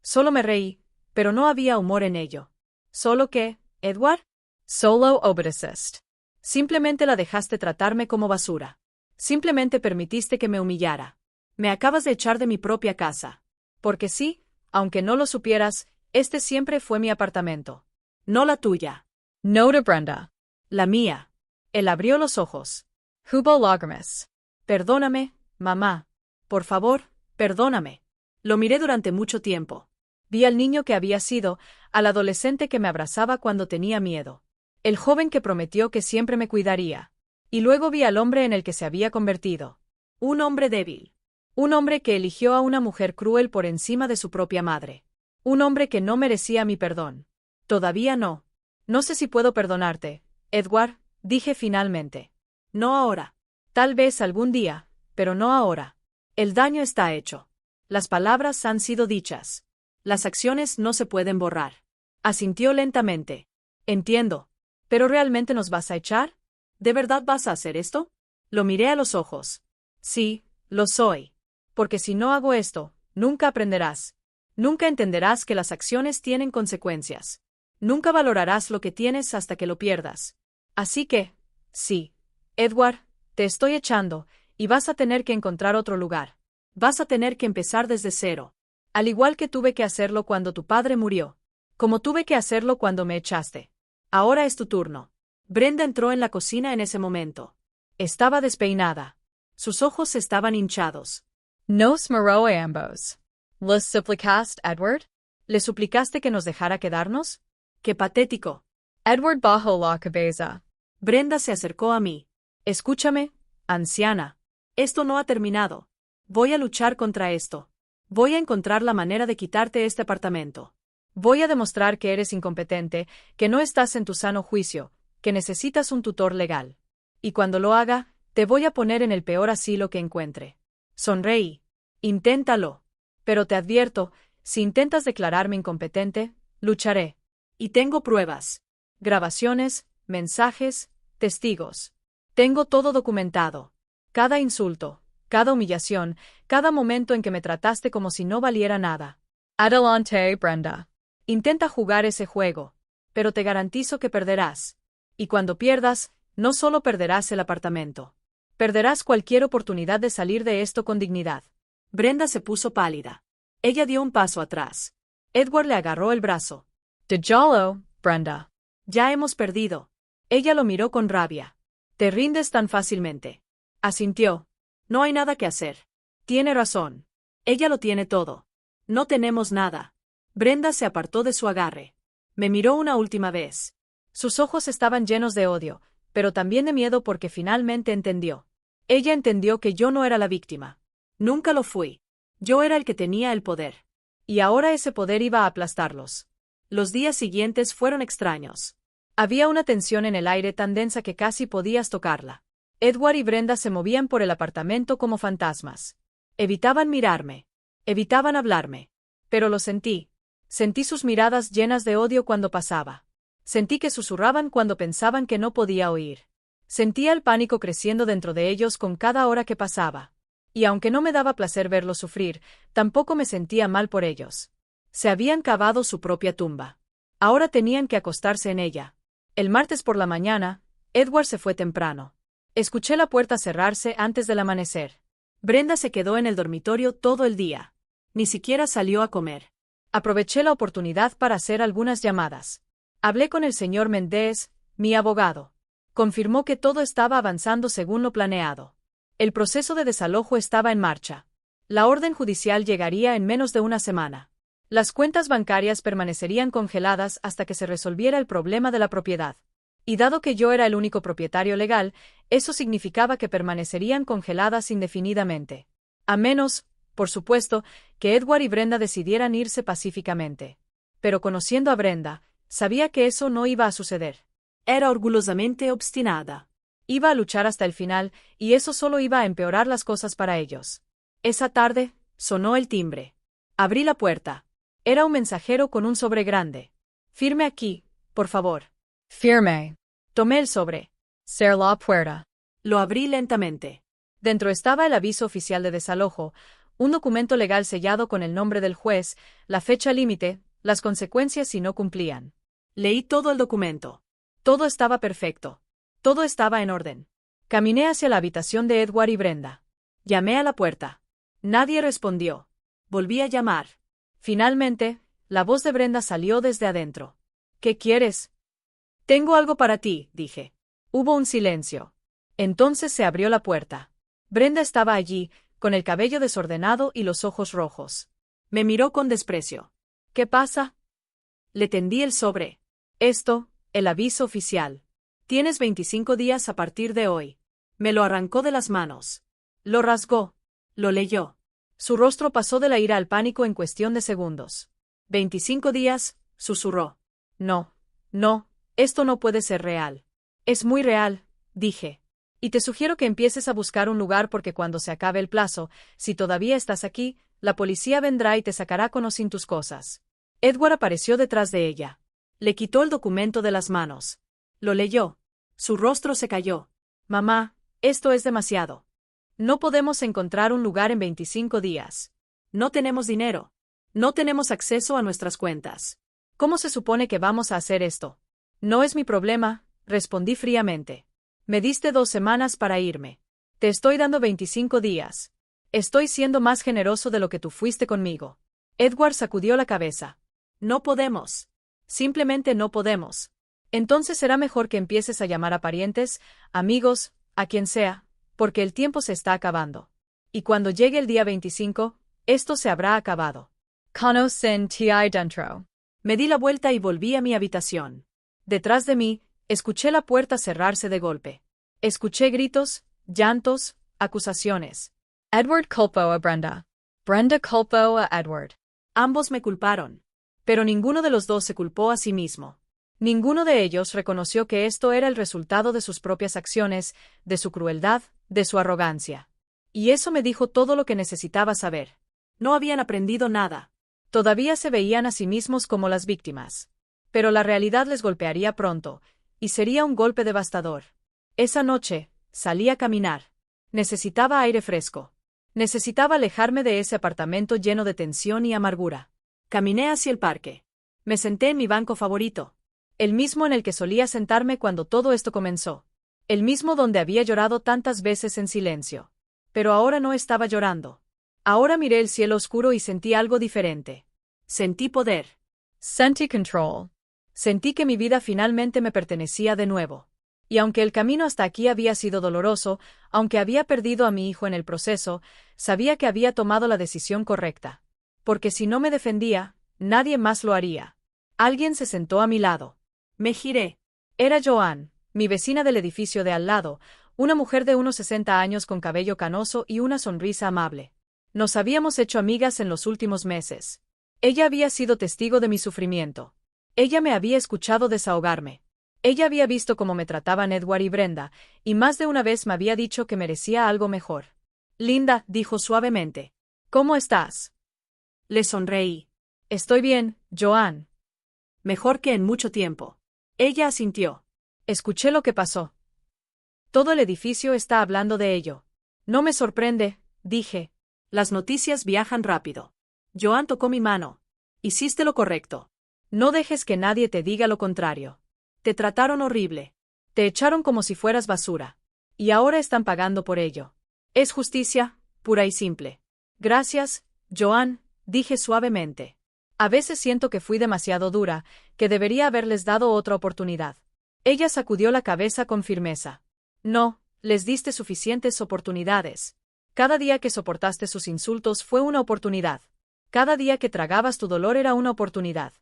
Solo me reí, pero no había humor en ello. ¿Solo qué, Edward? Solo obedeciste. Simplemente la dejaste tratarme como basura. Simplemente permitiste que me humillara. Me acabas de echar de mi propia casa. Porque sí, aunque no lo supieras, este siempre fue mi apartamento. No la tuya. No de Brenda. La mía. Él abrió los ojos. Hubo lágrimas. Perdóname, mamá. Por favor, perdóname. Lo miré durante mucho tiempo. Vi al niño que había sido, al adolescente que me abrazaba cuando tenía miedo. El joven que prometió que siempre me cuidaría. Y luego vi al hombre en el que se había convertido. Un hombre débil. Un hombre que eligió a una mujer cruel por encima de su propia madre. Un hombre que no merecía mi perdón. Todavía no. No sé si puedo perdonarte, Edward, dije finalmente. No ahora. Tal vez algún día, pero no ahora. El daño está hecho. Las palabras han sido dichas. Las acciones no se pueden borrar. Asintió lentamente. Entiendo. ¿Pero realmente nos vas a echar? ¿De verdad vas a hacer esto? Lo miré a los ojos. Sí, lo soy. Porque si no hago esto, nunca aprenderás. Nunca entenderás que las acciones tienen consecuencias. Nunca valorarás lo que tienes hasta que lo pierdas. Así que, sí, Edward, te estoy echando, y vas a tener que encontrar otro lugar. Vas a tener que empezar desde cero. Al igual que tuve que hacerlo cuando tu padre murió. Como tuve que hacerlo cuando me echaste. Ahora es tu turno. Brenda entró en la cocina en ese momento. Estaba despeinada. Sus ojos estaban hinchados. Nos miró a ambos. ¿Les suplicaste, Edward? ¿Le suplicaste que nos dejara quedarnos? ¡Qué patético! Edward bajó la cabeza. Brenda se acercó a mí. Escúchame, anciana. Esto no ha terminado. Voy a luchar contra esto. Voy a encontrar la manera de quitarte este apartamento. Voy a demostrar que eres incompetente, que no estás en tu sano juicio, que necesitas un tutor legal. Y cuando lo haga, te voy a poner en el peor asilo que encuentre. Sonreí. Inténtalo. Pero te advierto, si intentas declararme incompetente, lucharé. Y tengo pruebas. Grabaciones, mensajes, testigos. Tengo todo documentado. Cada insulto, cada humillación, cada momento en que me trataste como si no valiera nada. Adelante, Brenda. Intenta jugar ese juego. Pero te garantizo que perderás. Y cuando pierdas, no solo perderás el apartamento. Perderás cualquier oportunidad de salir de esto con dignidad. Brenda se puso pálida. Ella dio un paso atrás. Edward le agarró el brazo. Déjalo, Brenda. Ya hemos perdido. Ella lo miró con rabia. ¿Te rindes tan fácilmente? Asintió. No hay nada que hacer. Tiene razón. Ella lo tiene todo. No tenemos nada. Brenda se apartó de su agarre. Me miró una última vez. Sus ojos estaban llenos de odio, pero también de miedo porque finalmente entendió. Ella entendió que yo no era la víctima. Nunca lo fui. Yo era el que tenía el poder. Y ahora ese poder iba a aplastarlos. Los días siguientes fueron extraños. Había una tensión en el aire tan densa que casi podías tocarla. Edward y Brenda se movían por el apartamento como fantasmas. Evitaban mirarme. Evitaban hablarme. Pero lo sentí. Sentí sus miradas llenas de odio cuando pasaba. Sentí que susurraban cuando pensaban que no podía oír. Sentía el pánico creciendo dentro de ellos con cada hora que pasaba. Y aunque no me daba placer verlos sufrir, tampoco me sentía mal por ellos. Se habían cavado su propia tumba. Ahora tenían que acostarse en ella. El martes por la mañana, Edward se fue temprano. Escuché la puerta cerrarse antes del amanecer. Brenda se quedó en el dormitorio todo el día. Ni siquiera salió a comer. Aproveché la oportunidad para hacer algunas llamadas. Hablé con el señor Méndez, mi abogado. Confirmó que todo estaba avanzando según lo planeado. El proceso de desalojo estaba en marcha. La orden judicial llegaría en menos de una semana. Las cuentas bancarias permanecerían congeladas hasta que se resolviera el problema de la propiedad. Y dado que yo era el único propietario legal, eso significaba que permanecerían congeladas indefinidamente. A menos, por supuesto, que Edward y Brenda decidieran irse pacíficamente. Pero conociendo a Brenda, sabía que eso no iba a suceder. Era orgullosamente obstinada. Iba a luchar hasta el final, y eso solo iba a empeorar las cosas para ellos. Esa tarde, sonó el timbre. Abrí la puerta. Era un mensajero con un sobre grande. Firme aquí, por favor. Firme. Tomé el sobre. Cerré la puerta. Lo abrí lentamente. Dentro estaba el aviso oficial de desalojo, un documento legal sellado con el nombre del juez, la fecha límite, las consecuencias si no cumplían. Leí todo el documento. Todo estaba perfecto. Todo estaba en orden. Caminé hacia la habitación de Edward y Brenda. Llamé a la puerta. Nadie respondió. Volví a llamar. Finalmente, la voz de Brenda salió desde adentro. ¿Qué quieres? Tengo algo para ti, dije. Hubo un silencio. Entonces se abrió la puerta. Brenda estaba allí, con el cabello desordenado y los ojos rojos. Me miró con desprecio. ¿Qué pasa? Le tendí el sobre. Esto, el aviso oficial. Tienes 25 días a partir de hoy. Me lo arrancó de las manos. Lo rasgó. Lo leyó. Su rostro pasó de la ira al pánico en cuestión de segundos. 25 días, susurró. No, esto no puede ser real. Es muy real, dije. Y te sugiero que empieces a buscar un lugar porque cuando se acabe el plazo, si todavía estás aquí, la policía vendrá y te sacará con o sin tus cosas. Edward apareció detrás de ella. Le quitó el documento de las manos. Lo leyó. Su rostro se cayó. Mamá, esto es demasiado. No podemos encontrar un lugar en 25 días. No tenemos dinero. No tenemos acceso a nuestras cuentas. ¿Cómo se supone que vamos a hacer esto? No es mi problema, respondí fríamente. Me diste 2 semanas para irme. Te estoy dando 25 días. Estoy siendo más generoso de lo que tú fuiste conmigo. Edward sacudió la cabeza. No podemos. Simplemente no podemos. Entonces será mejor que empieces a llamar a parientes, amigos, a quien sea, porque el tiempo se está acabando. Y cuando llegue el día 25, esto se habrá acabado. Conocen ti dentro. Me di la vuelta y volví a mi habitación. Detrás de mí, escuché la puerta cerrarse de golpe. Escuché gritos, llantos, acusaciones. Edward culpó a Brenda. Brenda culpó a Edward. Ambos me culparon. Pero ninguno de los dos se culpó a sí mismo. Ninguno de ellos reconoció que esto era el resultado de sus propias acciones, de su crueldad, de su arrogancia. Y eso me dijo todo lo que necesitaba saber. No habían aprendido nada. Todavía se veían a sí mismos como las víctimas. Pero la realidad les golpearía pronto, y sería un golpe devastador. Esa noche, salí a caminar. Necesitaba aire fresco. Necesitaba alejarme de ese apartamento lleno de tensión y amargura. Caminé hacia el parque. Me senté en mi banco favorito. El mismo en el que solía sentarme cuando todo esto comenzó. El mismo donde había llorado tantas veces en silencio. Pero ahora no estaba llorando. Ahora miré el cielo oscuro y sentí algo diferente. Sentí poder. Sentí control. Sentí que mi vida finalmente me pertenecía de nuevo. Y aunque el camino hasta aquí había sido doloroso, aunque había perdido a mi hijo en el proceso, sabía que había tomado la decisión correcta. Porque si no me defendía, nadie más lo haría. Alguien se sentó a mi lado. Me giré. Era Joanne, mi vecina del edificio de al lado, una mujer de unos 60 años con cabello canoso y una sonrisa amable. Nos habíamos hecho amigas en los últimos meses. Ella había sido testigo de mi sufrimiento. Ella me había escuchado desahogarme. Ella había visto cómo me trataban Edward y Brenda, y más de una vez me había dicho que merecía algo mejor. Linda, dijo suavemente. ¿Cómo estás? Le sonreí. Estoy bien, Joanne. Mejor que en mucho tiempo. Ella asintió. Escuché lo que pasó. Todo el edificio está hablando de ello. No me sorprende, dije. Las noticias viajan rápido. Joanne tocó mi mano. Hiciste lo correcto. No dejes que nadie te diga lo contrario. Te trataron horrible. Te echaron como si fueras basura. Y ahora están pagando por ello. Es justicia, pura y simple. Gracias, Joanne, dije suavemente. A veces siento que fui demasiado dura, que debería haberles dado otra oportunidad. Ella sacudió la cabeza con firmeza. No, les diste suficientes oportunidades. Cada día que soportaste sus insultos fue una oportunidad. Cada día que tragabas tu dolor era una oportunidad.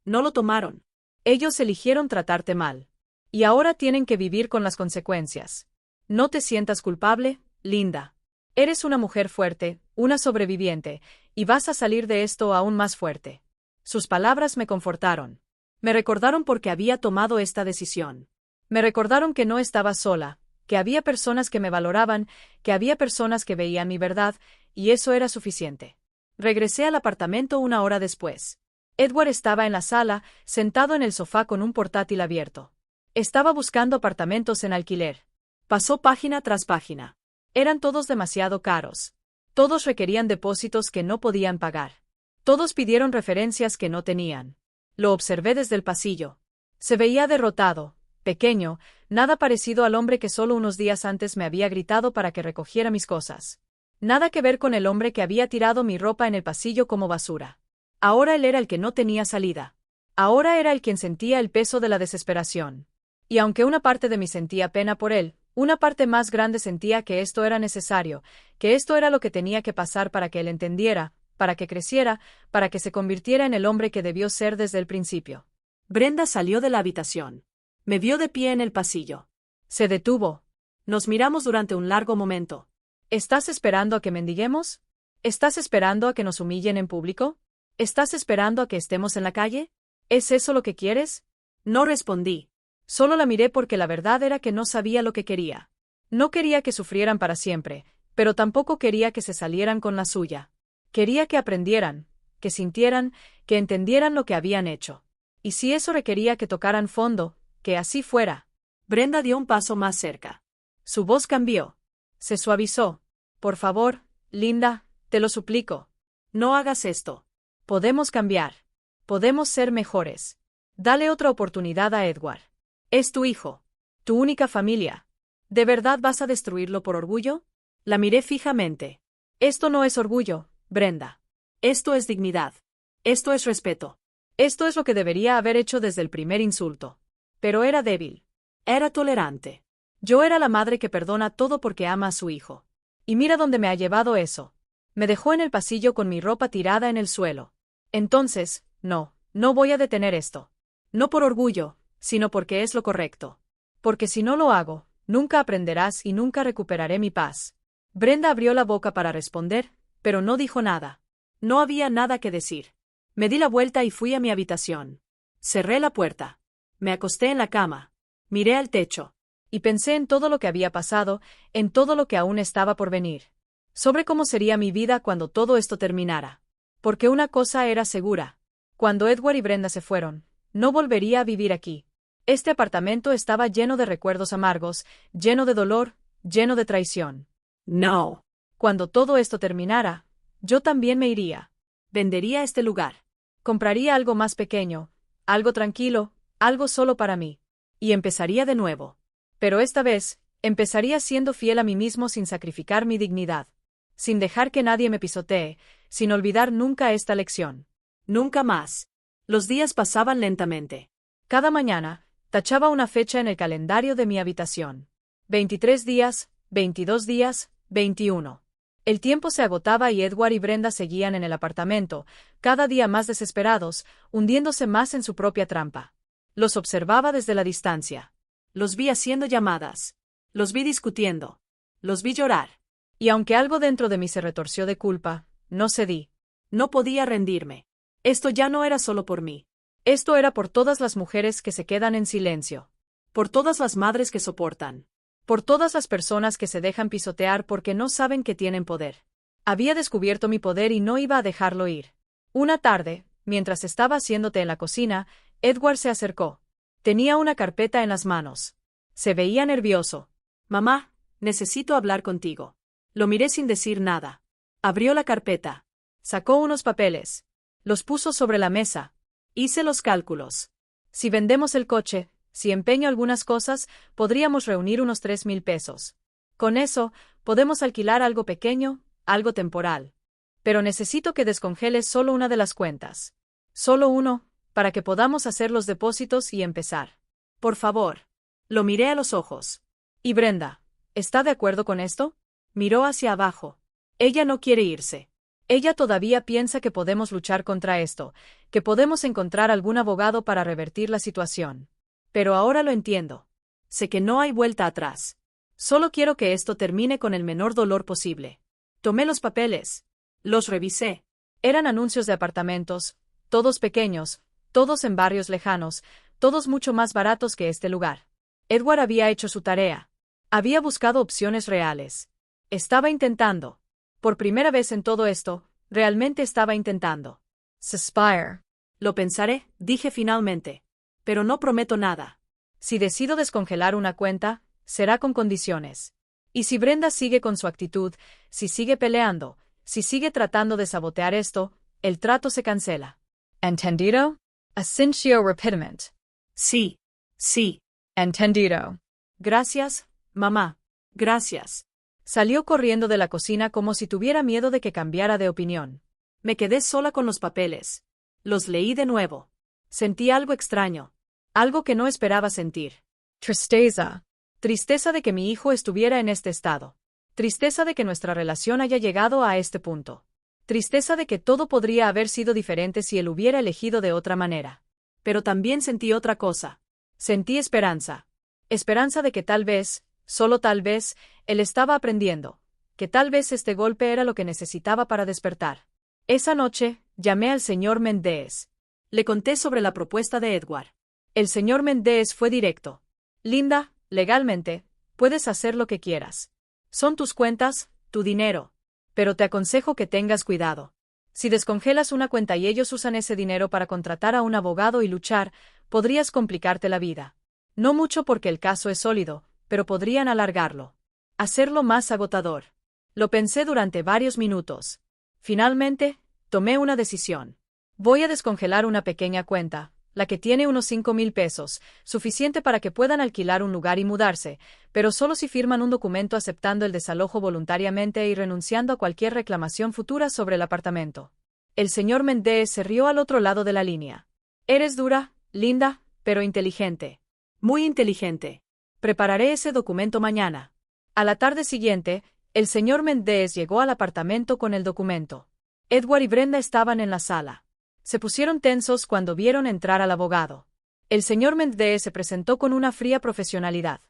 No lo tomaron. Ellos eligieron tratarte mal. Y ahora tienen que vivir con las consecuencias. No te sientas culpable, Linda. Eres una mujer fuerte, una sobreviviente, y vas a salir de esto aún más fuerte. Sus palabras me confortaron. Me recordaron por qué había tomado esta decisión. Me recordaron que no estaba sola, que había personas que me valoraban, que había personas que veían mi verdad, y eso era suficiente. Regresé al apartamento una hora después. Edward estaba en la sala, sentado en el sofá con un portátil abierto. Estaba buscando apartamentos en alquiler. Pasó página tras página. Eran todos demasiado caros. Todos requerían depósitos que no podían pagar. Todos pidieron referencias que no tenían. Lo observé desde el pasillo. Se veía derrotado, pequeño, nada parecido al hombre que solo unos días antes me había gritado para que recogiera mis cosas. Nada que ver con el hombre que había tirado mi ropa en el pasillo como basura. Ahora él era el que no tenía salida. Ahora era el quien sentía el peso de la desesperación. Y aunque una parte de mí sentía pena por él, una parte más grande sentía que esto era necesario, que esto era lo que tenía que pasar para que él entendiera, para que creciera, para que se convirtiera en el hombre que debió ser desde el principio. Brenda salió de la habitación. Me vio de pie en el pasillo. Se detuvo. Nos miramos durante un largo momento. ¿Estás esperando a que mendiguemos? ¿Estás esperando a que nos humillen en público? ¿Estás esperando a que estemos en la calle? ¿Es eso lo que quieres? No respondí. Solo la miré porque la verdad era que no sabía lo que quería. No quería que sufrieran para siempre, pero tampoco quería que se salieran con la suya. Quería que aprendieran, que sintieran, que entendieran lo que habían hecho. Y si eso requería que tocaran fondo, que así fuera. Brenda dio un paso más cerca. Su voz cambió. Se suavizó. Por favor, Linda, te lo suplico. No hagas esto. Podemos cambiar. Podemos ser mejores. Dale otra oportunidad a Edward. Es tu hijo. Tu única familia. ¿De verdad vas a destruirlo por orgullo? La miré fijamente. Esto no es orgullo, Brenda. Esto es dignidad. Esto es respeto. Esto es lo que debería haber hecho desde el primer insulto. Pero era débil. Era tolerante. Yo era la madre que perdona todo porque ama a su hijo. Y mira dónde me ha llevado eso. Me dejó en el pasillo con mi ropa tirada en el suelo. Entonces, no voy a detener esto. No por orgullo, sino porque es lo correcto. Porque si no lo hago, nunca aprenderás y nunca recuperaré mi paz. Brenda abrió la boca para responder, pero no dijo nada. No había nada que decir. Me di la vuelta y fui a mi habitación. Cerré la puerta. Me acosté en la cama. Miré al techo. Y pensé en todo lo que había pasado, en todo lo que aún estaba por venir. Sobre cómo sería mi vida cuando todo esto terminara. Porque una cosa era segura. Cuando Edward y Brenda se fueron, no volvería a vivir aquí. Este apartamento estaba lleno de recuerdos amargos, lleno de dolor, lleno de traición. No. Cuando todo esto terminara, yo también me iría. Vendería este lugar. Compraría algo más pequeño, algo tranquilo, algo solo para mí. Y empezaría de nuevo. Pero esta vez, empezaría siendo fiel a mí mismo sin sacrificar mi dignidad. Sin dejar que nadie me pisotee, sin olvidar nunca esta lección. Nunca más. Los días pasaban lentamente. Cada mañana, tachaba una fecha en el calendario de mi habitación. 23 días, 22 días, 21. El tiempo se agotaba y Edward y Brenda seguían en el apartamento, cada día más desesperados, hundiéndose más en su propia trampa. Los observaba desde la distancia. Los vi haciendo llamadas. Los vi discutiendo. Los vi llorar. Y aunque algo dentro de mí se retorció de culpa, no cedí. No podía rendirme. Esto ya no era solo por mí. Esto era por todas las mujeres que se quedan en silencio. Por todas las madres que soportan. Por todas las personas que se dejan pisotear porque no saben que tienen poder. Había descubierto mi poder y no iba a dejarlo ir. Una tarde, mientras estaba haciendo té en la cocina, Edward se acercó. Tenía una carpeta en las manos. Se veía nervioso. Mamá, necesito hablar contigo. Lo miré sin decir nada. Abrió la carpeta. Sacó unos papeles. Los puso sobre la mesa. Hice los cálculos. Si vendemos el coche, si empeño algunas cosas, podríamos reunir unos 3,000 pesos. Con eso, podemos alquilar algo pequeño, algo temporal. Pero necesito que descongeles solo una de las cuentas. Solo uno, para que podamos hacer los depósitos y empezar. Por favor. Lo miré a los ojos. ¿Y Brenda, está de acuerdo con esto? Miró hacia abajo. Ella no quiere irse. Ella todavía piensa que podemos luchar contra esto, que podemos encontrar algún abogado para revertir la situación. Pero ahora lo entiendo. Sé que no hay vuelta atrás. Solo quiero que esto termine con el menor dolor posible. Tomé los papeles. Los revisé. Eran anuncios de apartamentos, todos pequeños, todos en barrios lejanos, todos mucho más baratos que este lugar. Edward había hecho su tarea. Había buscado opciones reales. Estaba intentando. Por primera vez en todo esto, realmente estaba intentando. Suspire. Lo pensaré, dije finalmente. Pero no prometo nada. Si decido descongelar una cuenta, será con condiciones. Y si Brenda sigue con su actitud, si sigue peleando, si sigue tratando de sabotear esto, el trato se cancela. Entendido? Asintio rapidamente. Sí. Sí. Entendido. Gracias, mamá. Gracias. Salió corriendo de la cocina como si tuviera miedo de que cambiara de opinión. Me quedé sola con los papeles. Los leí de nuevo. Sentí algo extraño. Algo que no esperaba sentir. Tristeza. Tristeza de que mi hijo estuviera en este estado. Tristeza de que nuestra relación haya llegado a este punto. Tristeza de que todo podría haber sido diferente si él hubiera elegido de otra manera. Pero también sentí otra cosa. Sentí esperanza. Esperanza de que tal vez, solo tal vez, él estaba aprendiendo, que tal vez este golpe era lo que necesitaba para despertar. Esa noche, llamé al señor Mendes. Le conté sobre la propuesta de Edward. El señor Mendes fue directo. Linda, legalmente, puedes hacer lo que quieras. Son tus cuentas, tu dinero. Pero te aconsejo que tengas cuidado. Si descongelas una cuenta y ellos usan ese dinero para contratar a un abogado y luchar, podrías complicarte la vida. No mucho porque el caso es sólido, pero podrían alargarlo. Hacerlo más agotador. Lo pensé durante varios minutos. Finalmente, tomé una decisión. Voy a descongelar una pequeña cuenta, la que tiene unos 5,000 pesos, suficiente para que puedan alquilar un lugar y mudarse, pero solo si firman un documento aceptando el desalojo voluntariamente y renunciando a cualquier reclamación futura sobre el apartamento. El señor Mendes se rió al otro lado de la línea. Eres dura, linda, pero inteligente. Muy inteligente. Prepararé ese documento mañana. A la tarde siguiente, el señor Mendes llegó al apartamento con el documento. Edward y Brenda estaban en la sala. Se pusieron tensos cuando vieron entrar al abogado. El señor Mendes se presentó con una fría profesionalidad.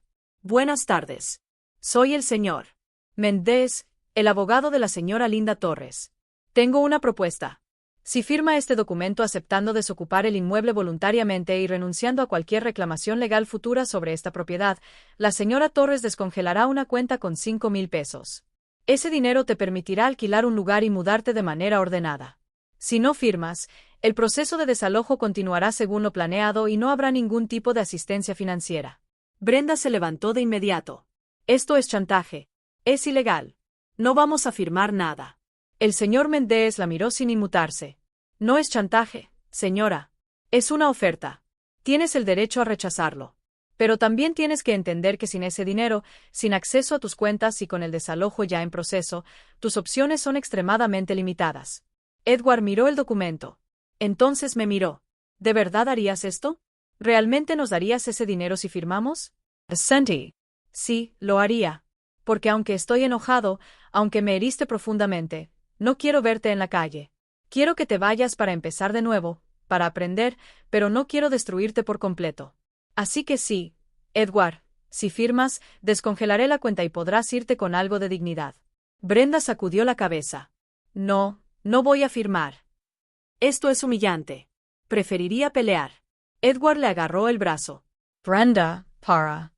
Buenas tardes. Soy el señor Mendes, el abogado de la señora Linda Torres. Tengo una propuesta. Si firma este documento aceptando desocupar el inmueble voluntariamente y renunciando a cualquier reclamación legal futura sobre esta propiedad, la señora Torres descongelará una cuenta con 5,000 pesos. Ese dinero te permitirá alquilar un lugar y mudarte de manera ordenada. Si no firmas, el proceso de desalojo continuará según lo planeado y no habrá ningún tipo de asistencia financiera. Brenda se levantó de inmediato. Esto es chantaje. Es ilegal. No vamos a firmar nada. El señor Mendes la miró sin inmutarse. No es chantaje, señora. Es una oferta. Tienes el derecho a rechazarlo. Pero también tienes que entender que sin ese dinero, sin acceso a tus cuentas y con el desalojo ya en proceso, tus opciones son extremadamente limitadas. Edward miró el documento. Entonces me miró. ¿De verdad harías esto? ¿Realmente nos darías ese dinero si firmamos? Assenti. Sí, lo haría. Porque aunque estoy enojado, aunque me heriste profundamente, no quiero verte en la calle. Quiero que te vayas para empezar de nuevo, para aprender, pero no quiero destruirte por completo. Así que sí, Edward, si firmas, descongelaré la cuenta y podrás irte con algo de dignidad. Brenda sacudió la cabeza. No, no voy a firmar. Esto es humillante. Preferiría pelear. Edward le agarró el brazo. Brenda, para.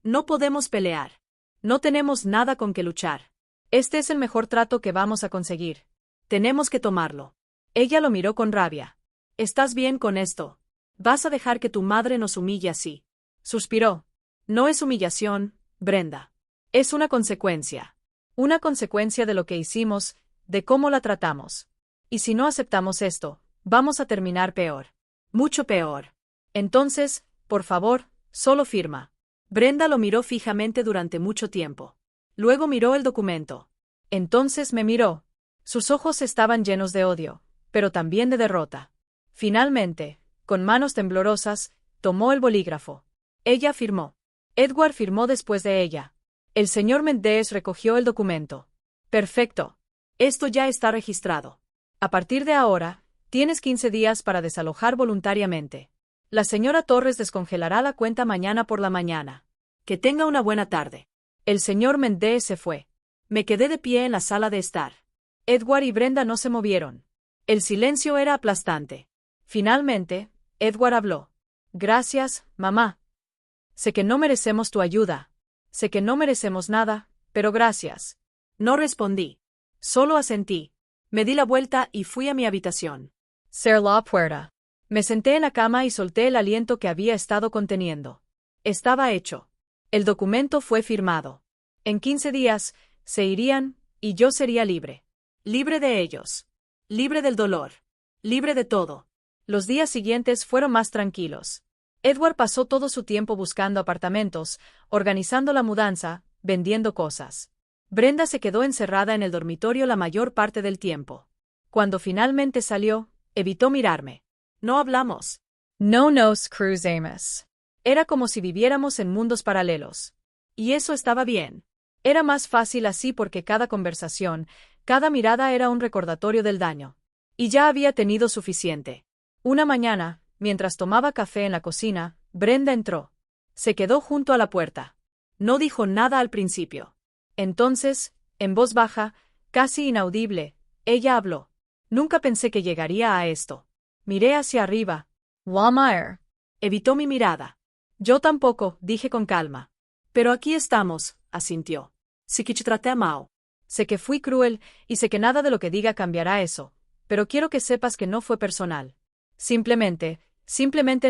No podemos pelear. No tenemos nada con que luchar. Este es el mejor trato que vamos a conseguir. Tenemos que tomarlo. Ella lo miró con rabia. ¿Estás bien con esto? ¿Vas a dejar que tu madre nos humille así? Suspiró. No es humillación, Brenda. Es una consecuencia. Una consecuencia de lo que hicimos, de cómo la tratamos. Y si no aceptamos esto, vamos a terminar peor. Mucho peor. Entonces, por favor, solo firma. Brenda lo miró fijamente durante mucho tiempo. Luego miró el documento. Entonces me miró. Sus ojos estaban llenos de odio, pero también de derrota. Finalmente, con manos temblorosas, tomó el bolígrafo. Ella firmó. Edward firmó después de ella. El señor Mendes recogió el documento. Perfecto. Esto ya está registrado. A partir de ahora, tienes 15 días para desalojar voluntariamente. La señora Torres descongelará la cuenta mañana por la mañana. Que tenga una buena tarde. El señor Méndez se fue. Me quedé de pie en la sala de estar. Edward y Brenda no se movieron. El silencio era aplastante. Finalmente, Edward habló. Gracias, mamá. Sé que no merecemos tu ayuda. Sé que no merecemos nada, pero gracias. No respondí. Solo asentí. Me di la vuelta y fui a mi habitación. Cerré la puerta. Me senté en la cama y solté el aliento que había estado conteniendo. Estaba hecho. El documento fue firmado. En 15 días, se irían, y yo sería libre. Libre de ellos. Libre del dolor. Libre de todo. Los días siguientes fueron más tranquilos. Edward pasó todo su tiempo buscando apartamentos, organizando la mudanza, vendiendo cosas. Brenda se quedó encerrada en el dormitorio la mayor parte del tiempo. Cuando finalmente salió, evitó mirarme. No hablamos. No nos cruzamos. Era como si viviéramos en mundos paralelos. Y eso estaba bien. Era más fácil así porque cada conversación, cada mirada era un recordatorio del daño. Y ya había tenido suficiente. Una mañana, mientras tomaba café en la cocina, Brenda entró. Se quedó junto a la puerta. No dijo nada al principio. Entonces, en voz baja, casi inaudible, ella habló. Nunca pensé que llegaría a esto. Miré hacia arriba. Walmire. Evitó mi mirada. Yo tampoco, dije con calma. Pero aquí estamos, asintió. Sí que te traté mal. Sé que fui cruel, y sé que nada de lo que diga cambiará eso, pero quiero que sepas que no fue personal. Simplemente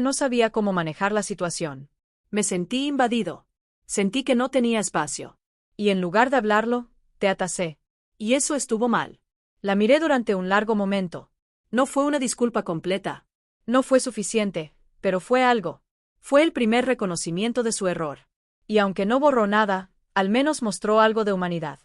no sabía cómo manejar la situación. Me sentí invadido. Sentí que no tenía espacio. Y en lugar de hablarlo, te atacé. Y eso estuvo mal. La miré durante un largo momento. No fue una disculpa completa. No fue suficiente, pero fue algo. Fue el primer reconocimiento de su error. Y aunque no borró nada, al menos mostró algo de humanidad.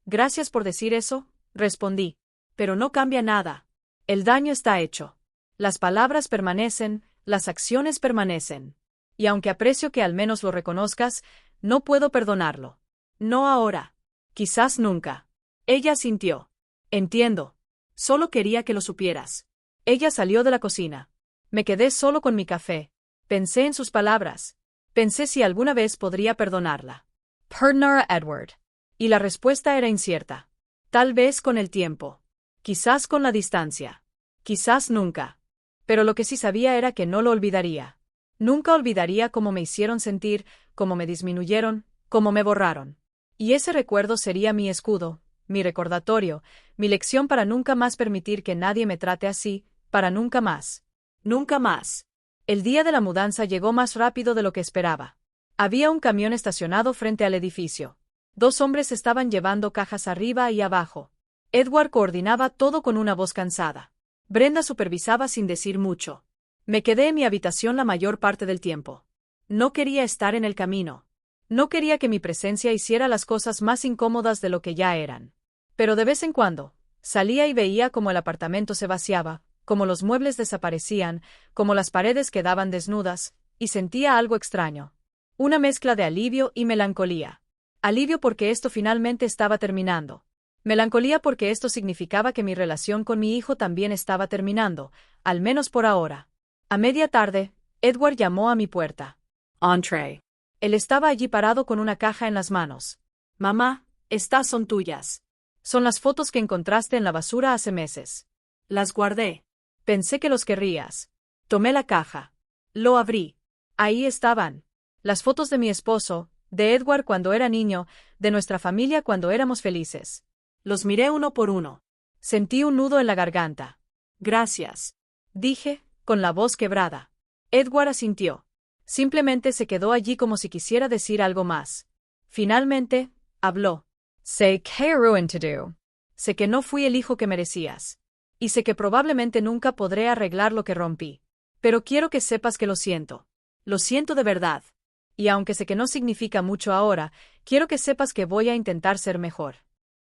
Gracias por decir eso, respondí. Pero no cambia nada. El daño está hecho. Las palabras permanecen, las acciones permanecen. Y aunque aprecio que al menos lo reconozcas, no puedo perdonarlo. No ahora. Quizás nunca. Ella asintió. Entiendo. Solo quería que lo supieras. Ella salió de la cocina. Me quedé solo con mi café. Pensé en sus palabras. Pensé si alguna vez podría perdonarla. Perdonar a Edward. Y la respuesta era incierta. Tal vez con el tiempo. Quizás con la distancia. Quizás nunca. Pero lo que sí sabía era que no lo olvidaría. Nunca olvidaría cómo me hicieron sentir, cómo me disminuyeron, cómo me borraron. Y ese recuerdo sería mi escudo, mi recordatorio, mi lección para nunca más permitir que nadie me trate así, para nunca más. Nunca más. El día de la mudanza llegó más rápido de lo que esperaba. Había un camión estacionado frente al edificio. 2 hombres estaban llevando cajas arriba y abajo. Edward coordinaba todo con una voz cansada. Brenda supervisaba sin decir mucho. Me quedé en mi habitación la mayor parte del tiempo. No quería estar en el camino. No quería que mi presencia hiciera las cosas más incómodas de lo que ya eran. Pero de vez en cuando, salía y veía cómo el apartamento se vaciaba, cómo los muebles desaparecían, cómo las paredes quedaban desnudas, y sentía algo extraño. Una mezcla de alivio y melancolía. Alivio porque esto finalmente estaba terminando. Melancolía porque esto significaba que mi relación con mi hijo también estaba terminando, al menos por ahora. A media tarde, Edward llamó a mi puerta. Entree. Él estaba allí parado con una caja en las manos. Mamá, estas son tuyas. Son las fotos que encontraste en la basura hace meses. Las guardé. Pensé que los querrías. Tomé la caja. Lo abrí. Ahí estaban. Las fotos de mi esposo, de Edward cuando era niño, de nuestra familia cuando éramos felices. Los miré uno por uno. Sentí un nudo en la garganta. Gracias. Dije, con la voz quebrada. Edward asintió. Simplemente se quedó allí como si quisiera decir algo más. Finalmente, habló. Sé que ruin to do. Sé que no fui el hijo que merecías. Y sé que probablemente nunca podré arreglar lo que rompí. Pero quiero que sepas que lo siento. Lo siento de verdad. Y aunque sé que no significa mucho ahora, quiero que sepas que voy a intentar ser mejor.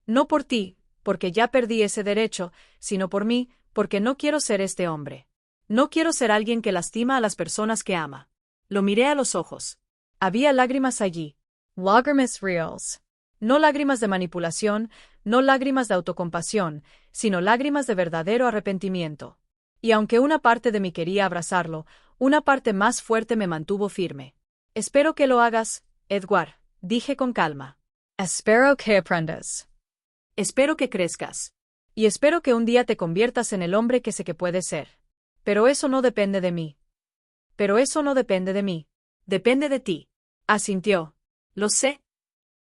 No por ti, porque ya perdí ese derecho, sino por mí, porque no quiero ser este hombre. No quiero ser alguien que lastima a las personas que ama. Lo miré a los ojos. Había lágrimas allí. Lágrimas reales. No lágrimas de manipulación, no lágrimas de autocompasión, sino lágrimas de verdadero arrepentimiento. Y aunque una parte de mí quería abrazarlo, una parte más fuerte me mantuvo firme. Espero que lo hagas, Edward, dije con calma. Espero que aprendas. Espero que crezcas. Y espero que un día te conviertas en el hombre que sé que puedes ser. Pero eso no depende de mí. Pero eso no depende de mí. Depende de ti. Asintió. Lo sé.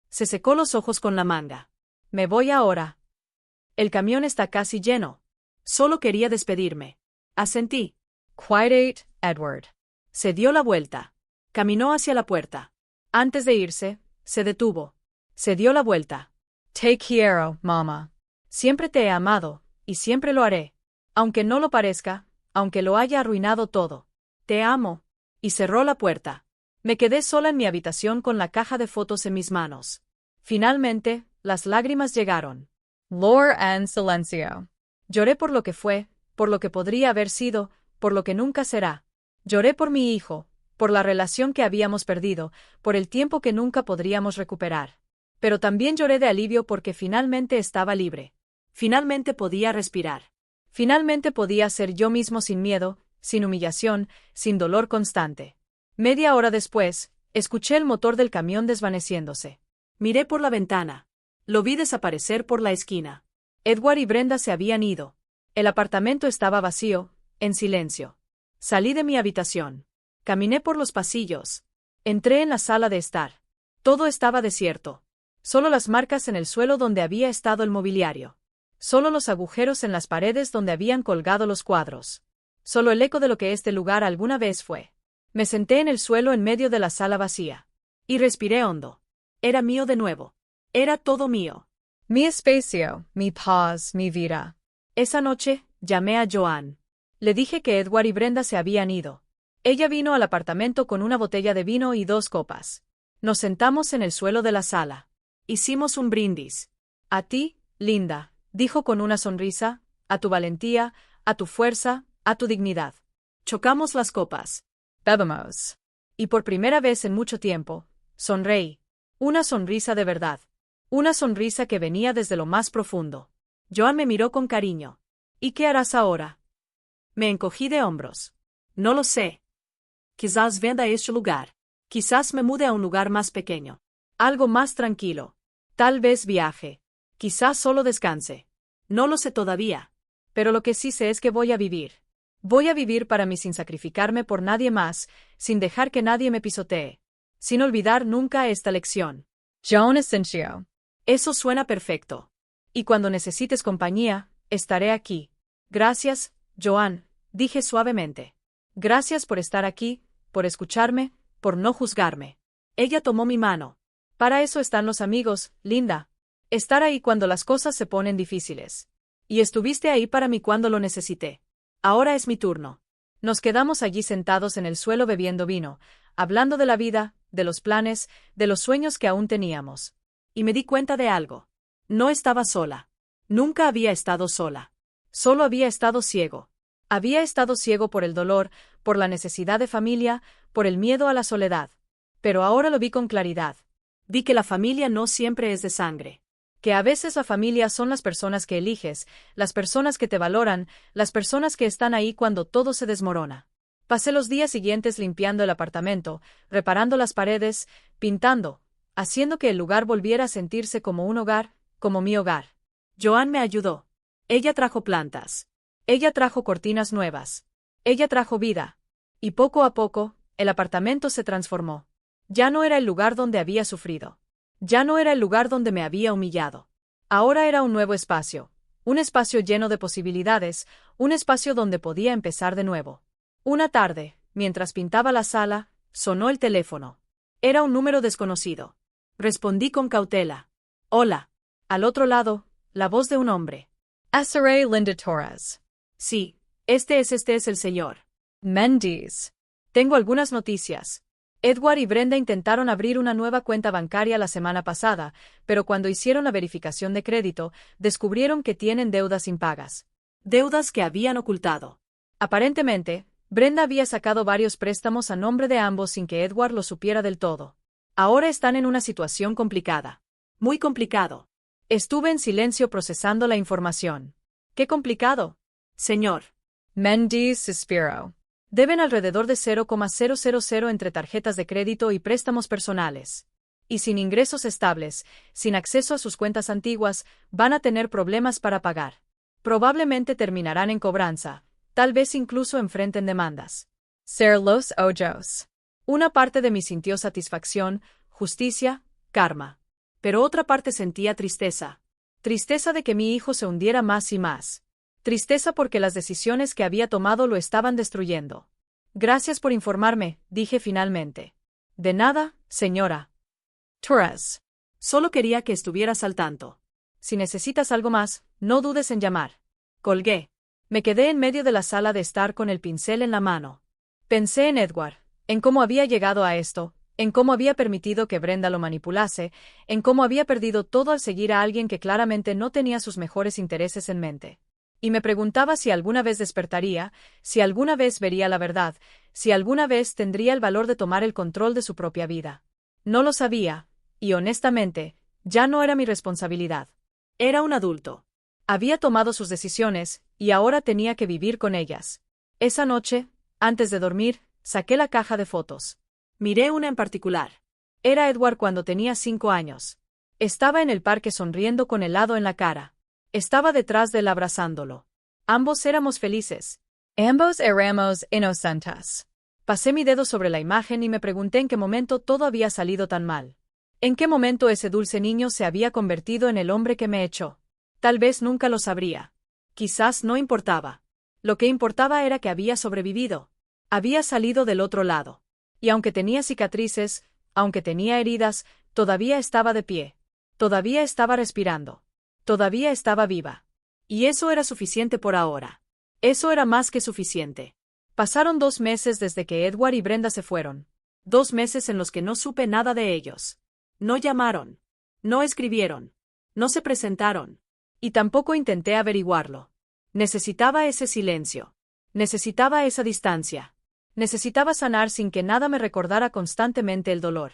Se secó los ojos con la manga. Me voy ahora. El camión está casi lleno. Solo quería despedirme. Asentí. Quite, Edward. Se dio la vuelta. Caminó hacia la puerta. Antes de irse, se detuvo. Se dio la vuelta. Te quiero, mamá. Siempre te he amado, y siempre lo haré. Aunque no lo parezca, aunque lo haya arruinado todo. Te amo. Y cerró la puerta. Me quedé sola en mi habitación con la caja de fotos en mis manos. Finalmente, las lágrimas llegaron. Lor en silencio. Lloré por lo que fue, por lo que podría haber sido, por lo que nunca será. Lloré por mi hijo, por la relación que habíamos perdido, por el tiempo que nunca podríamos recuperar. Pero también lloré de alivio porque finalmente estaba libre. Finalmente podía respirar. Finalmente podía ser yo mismo sin miedo, sin humillación, sin dolor constante. Media hora después, escuché el motor del camión desvaneciéndose. Miré por la ventana. Lo vi desaparecer por la esquina. Edward y Brenda se habían ido. El apartamento estaba vacío, en silencio. Salí de mi habitación. Caminé por los pasillos. Entré en la sala de estar. Todo estaba desierto. Solo las marcas en el suelo donde había estado el mobiliario. Solo los agujeros en las paredes donde habían colgado los cuadros. Solo el eco de lo que este lugar alguna vez fue. Me senté en el suelo en medio de la sala vacía. Y respiré hondo. Era mío de nuevo. Era todo mío. Mi espacio, mi paz, mi vida. Esa noche, llamé a Joan. Le dije que Edward y Brenda se habían ido. Ella vino al apartamento con una botella de vino y 2 copas. Nos sentamos en el suelo de la sala. Hicimos un brindis. A ti, Linda, dijo con una sonrisa, a tu valentía, a tu fuerza, a tu dignidad. Chocamos las copas. Bebemos. Y por primera vez en mucho tiempo, sonreí. Una sonrisa de verdad. Una sonrisa que venía desde lo más profundo. Joan me miró con cariño. ¿Y qué harás ahora? Me encogí de hombros. No lo sé. Quizás venda este lugar. Quizás me mude a un lugar más pequeño. Algo más tranquilo. Tal vez viaje. Quizás solo descanse. No lo sé todavía. Pero lo que sí sé es que voy a vivir. Voy a vivir para mí sin sacrificarme por nadie más, sin dejar que nadie me pisotee. Sin olvidar nunca esta lección. Joan Asensio. Eso suena perfecto. Y cuando necesites compañía, estaré aquí. Gracias, Joan, dije suavemente. Gracias por estar aquí, por escucharme, por no juzgarme. Ella tomó mi mano. Para eso están los amigos, Linda. Estar ahí cuando las cosas se ponen difíciles. Y estuviste ahí para mí cuando lo necesité. Ahora es mi turno. Nos quedamos allí sentados en el suelo bebiendo vino, hablando de la vida, de los planes, de los sueños que aún teníamos. Y me di cuenta de algo. No estaba sola. Nunca había estado sola. Solo había estado ciego. Había estado ciego por el dolor, por la necesidad de familia, por el miedo a la soledad. Pero ahora lo vi con claridad. Vi que la familia no siempre es de sangre. Que a veces la familia son las personas que eliges, las personas que te valoran, las personas que están ahí cuando todo se desmorona. Pasé los días siguientes limpiando el apartamento, reparando las paredes, pintando, haciendo que el lugar volviera a sentirse como un hogar, como mi hogar. Joan me ayudó. Ella trajo plantas. Ella trajo cortinas nuevas. Ella trajo vida. Y poco a poco, el apartamento se transformó. Ya no era el lugar donde había sufrido. Ya no era el lugar donde me había humillado. Ahora era un nuevo espacio. Un espacio lleno de posibilidades, un espacio donde podía empezar de nuevo. Una tarde, mientras pintaba la sala, sonó el teléfono. Era un número desconocido. Respondí con cautela. Hola. Al otro lado, la voz de un hombre. SRA Linda Torres. Sí, este es el señor Mendes. Tengo algunas noticias. Edward y Brenda intentaron abrir una nueva cuenta bancaria la semana pasada, pero cuando hicieron la verificación de crédito, descubrieron que tienen deudas impagas. Deudas que habían ocultado. Aparentemente, Brenda había sacado varios préstamos a nombre de ambos sin que Edward lo supiera del todo. Ahora están en una situación complicada. Muy complicado. Estuve en silencio procesando la información. ¿Qué complicado? Señor. Mendes suspiró. Deben alrededor de 0,000 entre tarjetas de crédito y préstamos personales. Y sin ingresos estables, sin acceso a sus cuentas antiguas, van a tener problemas para pagar. Probablemente terminarán en cobranza, tal vez incluso enfrenten demandas. Ser los ojos. Una parte de mí sintió satisfacción, justicia, karma. Pero otra parte sentía tristeza. Tristeza de que mi hijo se hundiera más y más. Tristeza porque las decisiones que había tomado lo estaban destruyendo. Gracias por informarme, dije finalmente. De nada, señora Torres. Solo quería que estuvieras al tanto. Si necesitas algo más, no dudes en llamar. Colgué. Me quedé en medio de la sala de estar con el pincel en la mano. Pensé en Edward, en cómo había llegado a esto, en cómo había permitido que Brenda lo manipulase, en cómo había perdido todo al seguir a alguien que claramente no tenía sus mejores intereses en mente. Y me preguntaba si alguna vez despertaría, si alguna vez vería la verdad, si alguna vez tendría el valor de tomar el control de su propia vida. No lo sabía, y honestamente, ya no era mi responsabilidad. Era un adulto. Había tomado sus decisiones, y ahora tenía que vivir con ellas. Esa noche, antes de dormir, saqué la caja de fotos. Miré una en particular. Era Edward cuando tenía 5 años. Estaba en el parque sonriendo con helado en la cara. Estaba detrás de él abrazándolo. Ambos éramos felices. Ambos éramos inocentes. Pasé mi dedo sobre la imagen y me pregunté en qué momento todo había salido tan mal. ¿En qué momento ese dulce niño se había convertido en el hombre que me echó? Tal vez nunca lo sabría. Quizás no importaba. Lo que importaba era que había sobrevivido. Había salido del otro lado. Y aunque tenía cicatrices, aunque tenía heridas, todavía estaba de pie. Todavía estaba respirando. Todavía estaba viva. Y eso era suficiente por ahora. Eso era más que suficiente. Pasaron 2 meses desde que Edward y Brenda se fueron. 2 meses en los que no supe nada de ellos. No llamaron. No escribieron. No se presentaron. Y tampoco intenté averiguarlo. Necesitaba ese silencio. Necesitaba esa distancia. Necesitaba sanar sin que nada me recordara constantemente el dolor.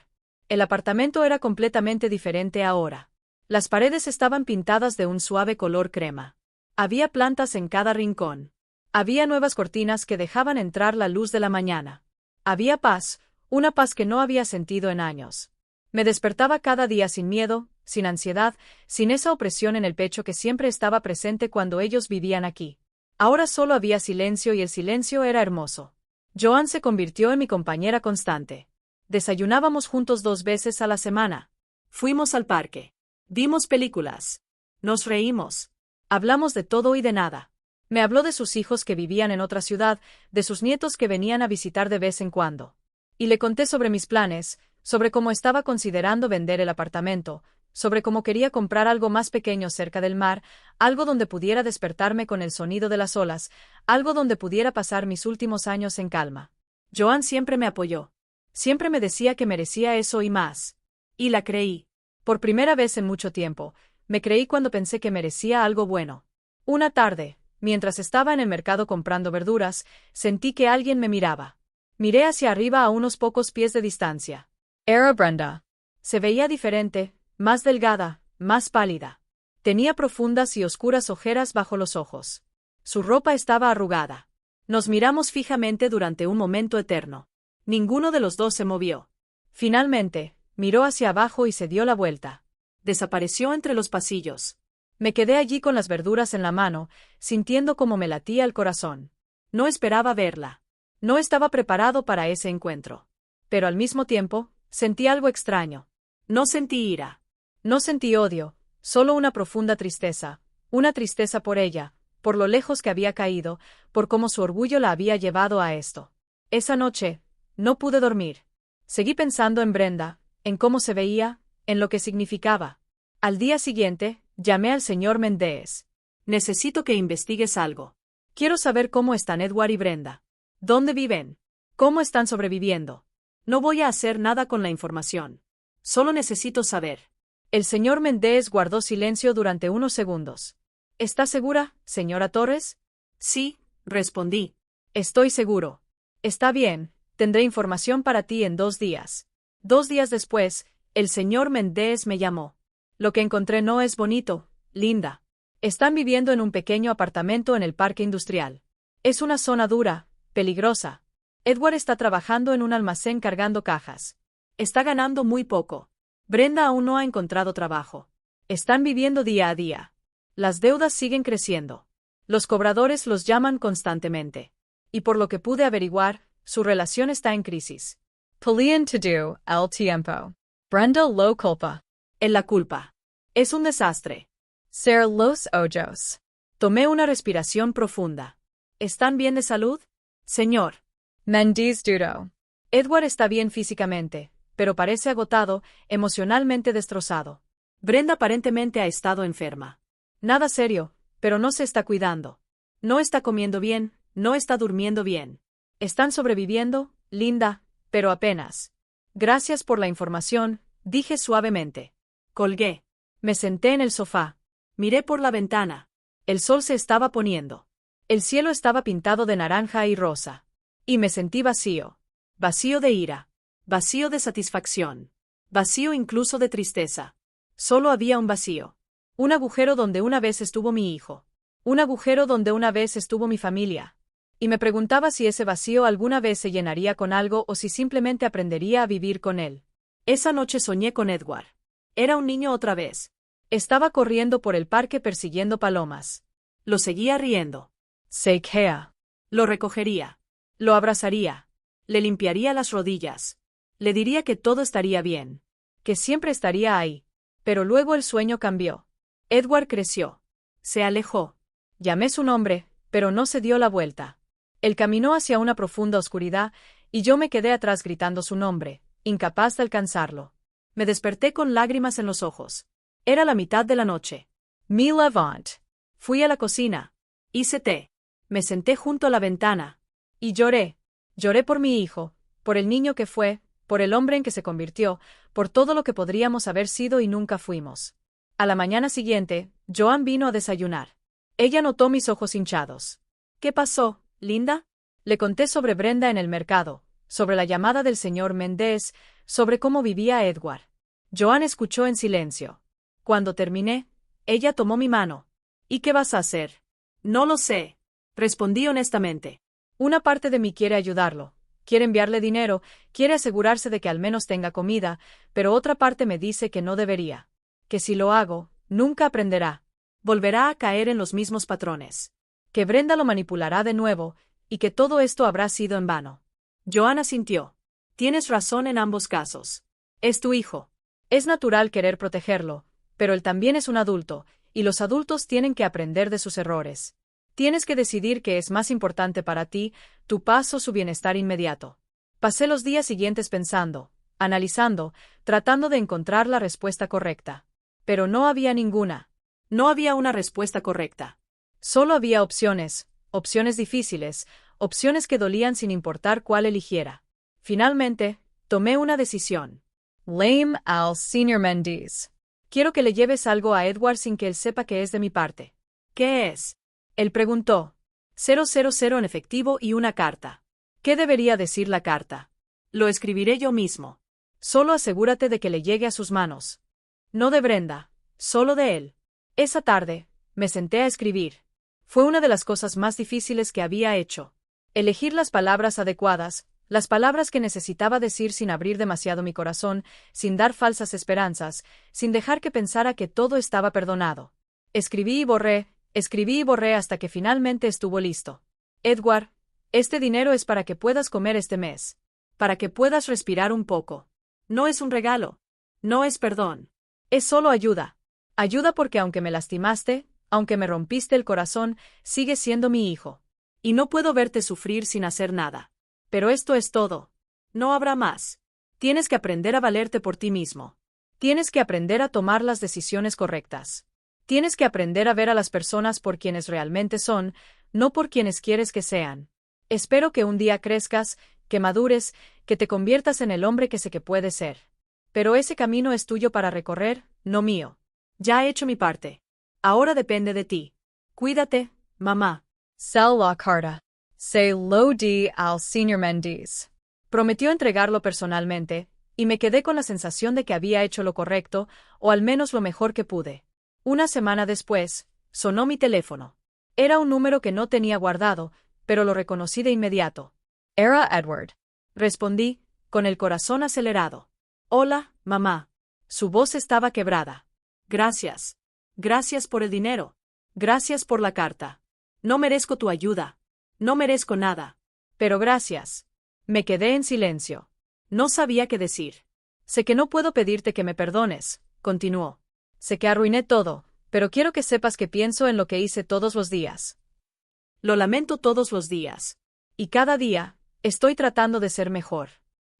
El apartamento era completamente diferente ahora. Las paredes estaban pintadas de un suave color crema. Había plantas en cada rincón. Había nuevas cortinas que dejaban entrar la luz de la mañana. Había paz, una paz que no había sentido en años. Me despertaba cada día sin miedo, sin ansiedad, sin esa opresión en el pecho que siempre estaba presente cuando ellos vivían aquí. Ahora solo había silencio y el silencio era hermoso. Joan se convirtió en mi compañera constante. Desayunábamos juntos 2 veces a la semana. Fuimos al parque. Vimos películas. Nos reímos. Hablamos de todo y de nada. Me habló de sus hijos que vivían en otra ciudad, de sus nietos que venían a visitar de vez en cuando. Y le conté sobre mis planes, sobre cómo estaba considerando vender el apartamento, sobre cómo quería comprar algo más pequeño cerca del mar, algo donde pudiera despertarme con el sonido de las olas, algo donde pudiera pasar mis últimos años en calma. Joan siempre me apoyó. Siempre me decía que merecía eso y más. Y la creí. Por primera vez en mucho tiempo, me creí cuando pensé que merecía algo bueno. Una tarde, mientras estaba en el mercado comprando verduras, sentí que alguien me miraba. Miré hacia arriba a unos pocos pies de distancia. Era Brenda. Se veía diferente, más delgada, más pálida. Tenía profundas y oscuras ojeras bajo los ojos. Su ropa estaba arrugada. Nos miramos fijamente durante un momento eterno. Ninguno de los dos se movió. Finalmente, miró hacia abajo y se dio la vuelta. Desapareció entre los pasillos. Me quedé allí con las verduras en la mano, sintiendo cómo me latía el corazón. No esperaba verla. No estaba preparado para ese encuentro. Pero al mismo tiempo, sentí algo extraño. No sentí ira. No sentí odio, solo una profunda tristeza. Una tristeza por ella, por lo lejos que había caído, por cómo su orgullo la había llevado a esto. Esa noche, no pude dormir. Seguí pensando en Brenda, en cómo se veía, en lo que significaba. Al día siguiente, llamé al señor Mendes. Necesito que investigues algo. Quiero saber cómo están Edward y Brenda. ¿Dónde viven? ¿Cómo están sobreviviendo? No voy a hacer nada con la información. Solo necesito saber. El señor Mendes guardó silencio durante unos segundos. ¿Está segura, señora Torres? Sí, respondí. Estoy seguro. Está bien, tendré información para ti en 2 días. 2 días después, el señor Mendes me llamó. Lo que encontré no es bonito, Linda. Están viviendo en un pequeño apartamento en el parque industrial. Es una zona dura, peligrosa. Edward está trabajando en un almacén cargando cajas. Está ganando muy poco. Brenda aún no ha encontrado trabajo. Están viviendo día a día. Las deudas siguen creciendo. Los cobradores los llaman constantemente. Y por lo que pude averiguar, su relación está en crisis. Pelean to do, el tiempo. Brenda lo culpa. En la culpa. Es un desastre. Ser los ojos. Tomé una respiración profunda. ¿Están bien de salud? Señor. Mendes dudó. Edward está bien físicamente, pero parece agotado, emocionalmente destrozado. Brenda aparentemente ha estado enferma. Nada serio, pero no se está cuidando. No está comiendo bien, no está durmiendo bien. Están sobreviviendo, Linda, pero apenas. Gracias por la información, dije suavemente. Colgué. Me senté en el sofá. Miré por la ventana. El sol se estaba poniendo. El cielo estaba pintado de naranja y rosa. Y me sentí vacío. Vacío de ira. Vacío de satisfacción. Vacío incluso de tristeza. Solo había un vacío. Un agujero donde una vez estuvo mi hijo. Un agujero donde una vez estuvo mi familia. Y me preguntaba si ese vacío alguna vez se llenaría con algo o si simplemente aprendería a vivir con él. Esa noche soñé con Edward. Era un niño otra vez. Estaba corriendo por el parque persiguiendo palomas. Lo seguía riendo. Se quea. Lo recogería. Lo abrazaría. Le limpiaría las rodillas. Le diría que todo estaría bien. Que siempre estaría ahí. Pero luego el sueño cambió. Edward creció. Se alejó. Llamé su nombre, pero no se dio la vuelta. Él caminó hacia una profunda oscuridad, y yo me quedé atrás gritando su nombre, incapaz de alcanzarlo. Me desperté con lágrimas en los ojos. Era la mitad de la noche. Me levant. Fui a la cocina. Hice té. Me senté junto a la ventana. Y lloré. Lloré por mi hijo, por el niño que fue, por el hombre en que se convirtió, por todo lo que podríamos haber sido y nunca fuimos. A la mañana siguiente, Joan vino a desayunar. Ella notó mis ojos hinchados. ¿Qué pasó, Linda? Le conté sobre Brenda en el mercado, sobre la llamada del señor Mendes, sobre cómo vivía Edward. Joan escuchó en silencio. Cuando terminé, ella tomó mi mano. ¿Y qué vas a hacer? No lo sé, respondí honestamente. Una parte de mí quiere ayudarlo, quiere enviarle dinero, quiere asegurarse de que al menos tenga comida, pero otra parte me dice que no debería. Que si lo hago, nunca aprenderá. Volverá a caer en los mismos patrones. Que Brenda lo manipulará de nuevo, y que todo esto habrá sido en vano. Joan asintió. Tienes razón en ambos casos. Es tu hijo. Es natural querer protegerlo, pero él también es un adulto, y los adultos tienen que aprender de sus errores. Tienes que decidir qué es más importante para ti, tu paz o su bienestar inmediato. Pasé los días siguientes pensando, analizando, tratando de encontrar la respuesta correcta. Pero no había ninguna. No había una respuesta correcta. Solo había opciones, opciones difíciles, opciones que dolían sin importar cuál eligiera. Finalmente, tomé una decisión. Lame al Sr. Mendes. Quiero que le lleves algo a Edward sin que él sepa que es de mi parte. ¿Qué es? Él preguntó. 000 en efectivo y una carta. ¿Qué debería decir la carta? Lo escribiré yo mismo. Solo asegúrate de que le llegue a sus manos. No de Brenda, solo de él. Esa tarde, me senté a escribir. Fue una de las cosas más difíciles que había hecho. Elegir las palabras adecuadas, las palabras que necesitaba decir sin abrir demasiado mi corazón, sin dar falsas esperanzas, sin dejar que pensara que todo estaba perdonado. Escribí y borré hasta que finalmente estuvo listo. Edward, este dinero es para que puedas comer este mes. Para que puedas respirar un poco. No es un regalo. No es perdón. Es solo ayuda. Ayuda porque aunque me lastimaste, aunque me rompiste el corazón, sigues siendo mi hijo. Y no puedo verte sufrir sin hacer nada. Pero esto es todo. No habrá más. Tienes que aprender a valerte por ti mismo. Tienes que aprender a tomar las decisiones correctas. Tienes que aprender a ver a las personas por quienes realmente son, no por quienes quieres que sean. Espero que un día crezcas, que madures, que te conviertas en el hombre que sé que puedes ser. Pero ese camino es tuyo para recorrer, no mío. Ya he hecho mi parte. Ahora depende de ti. Cuídate, mamá. Sell la carta. Se lo di al Sr. Mendes. Prometió entregarlo personalmente, Y me quedé con la sensación de que había hecho lo correcto, o al menos lo mejor que pude. Una semana después, sonó mi teléfono. Era un número que no tenía guardado, pero lo reconocí de inmediato. Era Edward. Respondí, con el corazón acelerado. Hola, mamá. Su voz estaba quebrada. Gracias. Gracias por el dinero. Gracias por la carta. No merezco tu ayuda. No merezco nada. Pero gracias. Me quedé en silencio. No sabía qué decir. Sé que no puedo pedirte que me perdones, continuó. Sé que arruiné todo, pero quiero que sepas que pienso en lo que hice todos los días. Lo lamento todos los días. Y cada día, estoy tratando de ser mejor.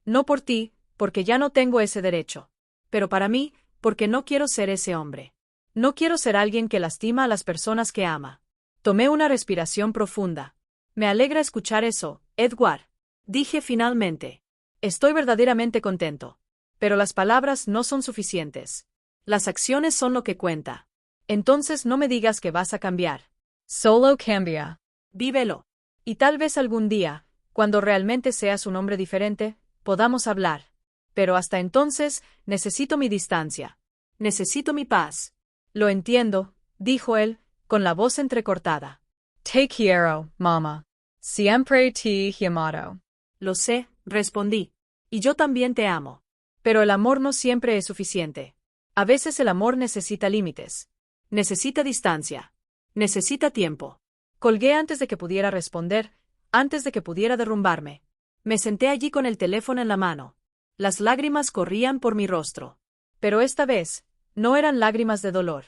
No por ti, porque ya no tengo ese derecho. Pero para mí, porque no quiero ser ese hombre. No quiero ser alguien que lastima a las personas que ama. Tomé una respiración profunda. Me alegra escuchar eso, Edward. Dije finalmente. Estoy verdaderamente contento. Pero las palabras no son suficientes. Las acciones son lo que cuenta. Entonces no me digas que vas a cambiar. Solo cambia. Vívelo. Y tal vez algún día, cuando realmente seas un hombre diferente, podamos hablar. Pero hasta entonces, necesito mi distancia. Necesito mi paz. Lo entiendo, dijo él, con la voz entrecortada. Te quiero, mamá. Siempre te he amado. Lo sé, respondí. Y yo también te amo. Pero el amor no siempre es suficiente. A veces el amor necesita límites. Necesita distancia. Necesita tiempo. Colgué antes de que pudiera responder, antes de que pudiera derrumbarme. Me senté allí con el teléfono en la mano. Las lágrimas corrían por mi rostro. Pero esta vez, no eran lágrimas de dolor.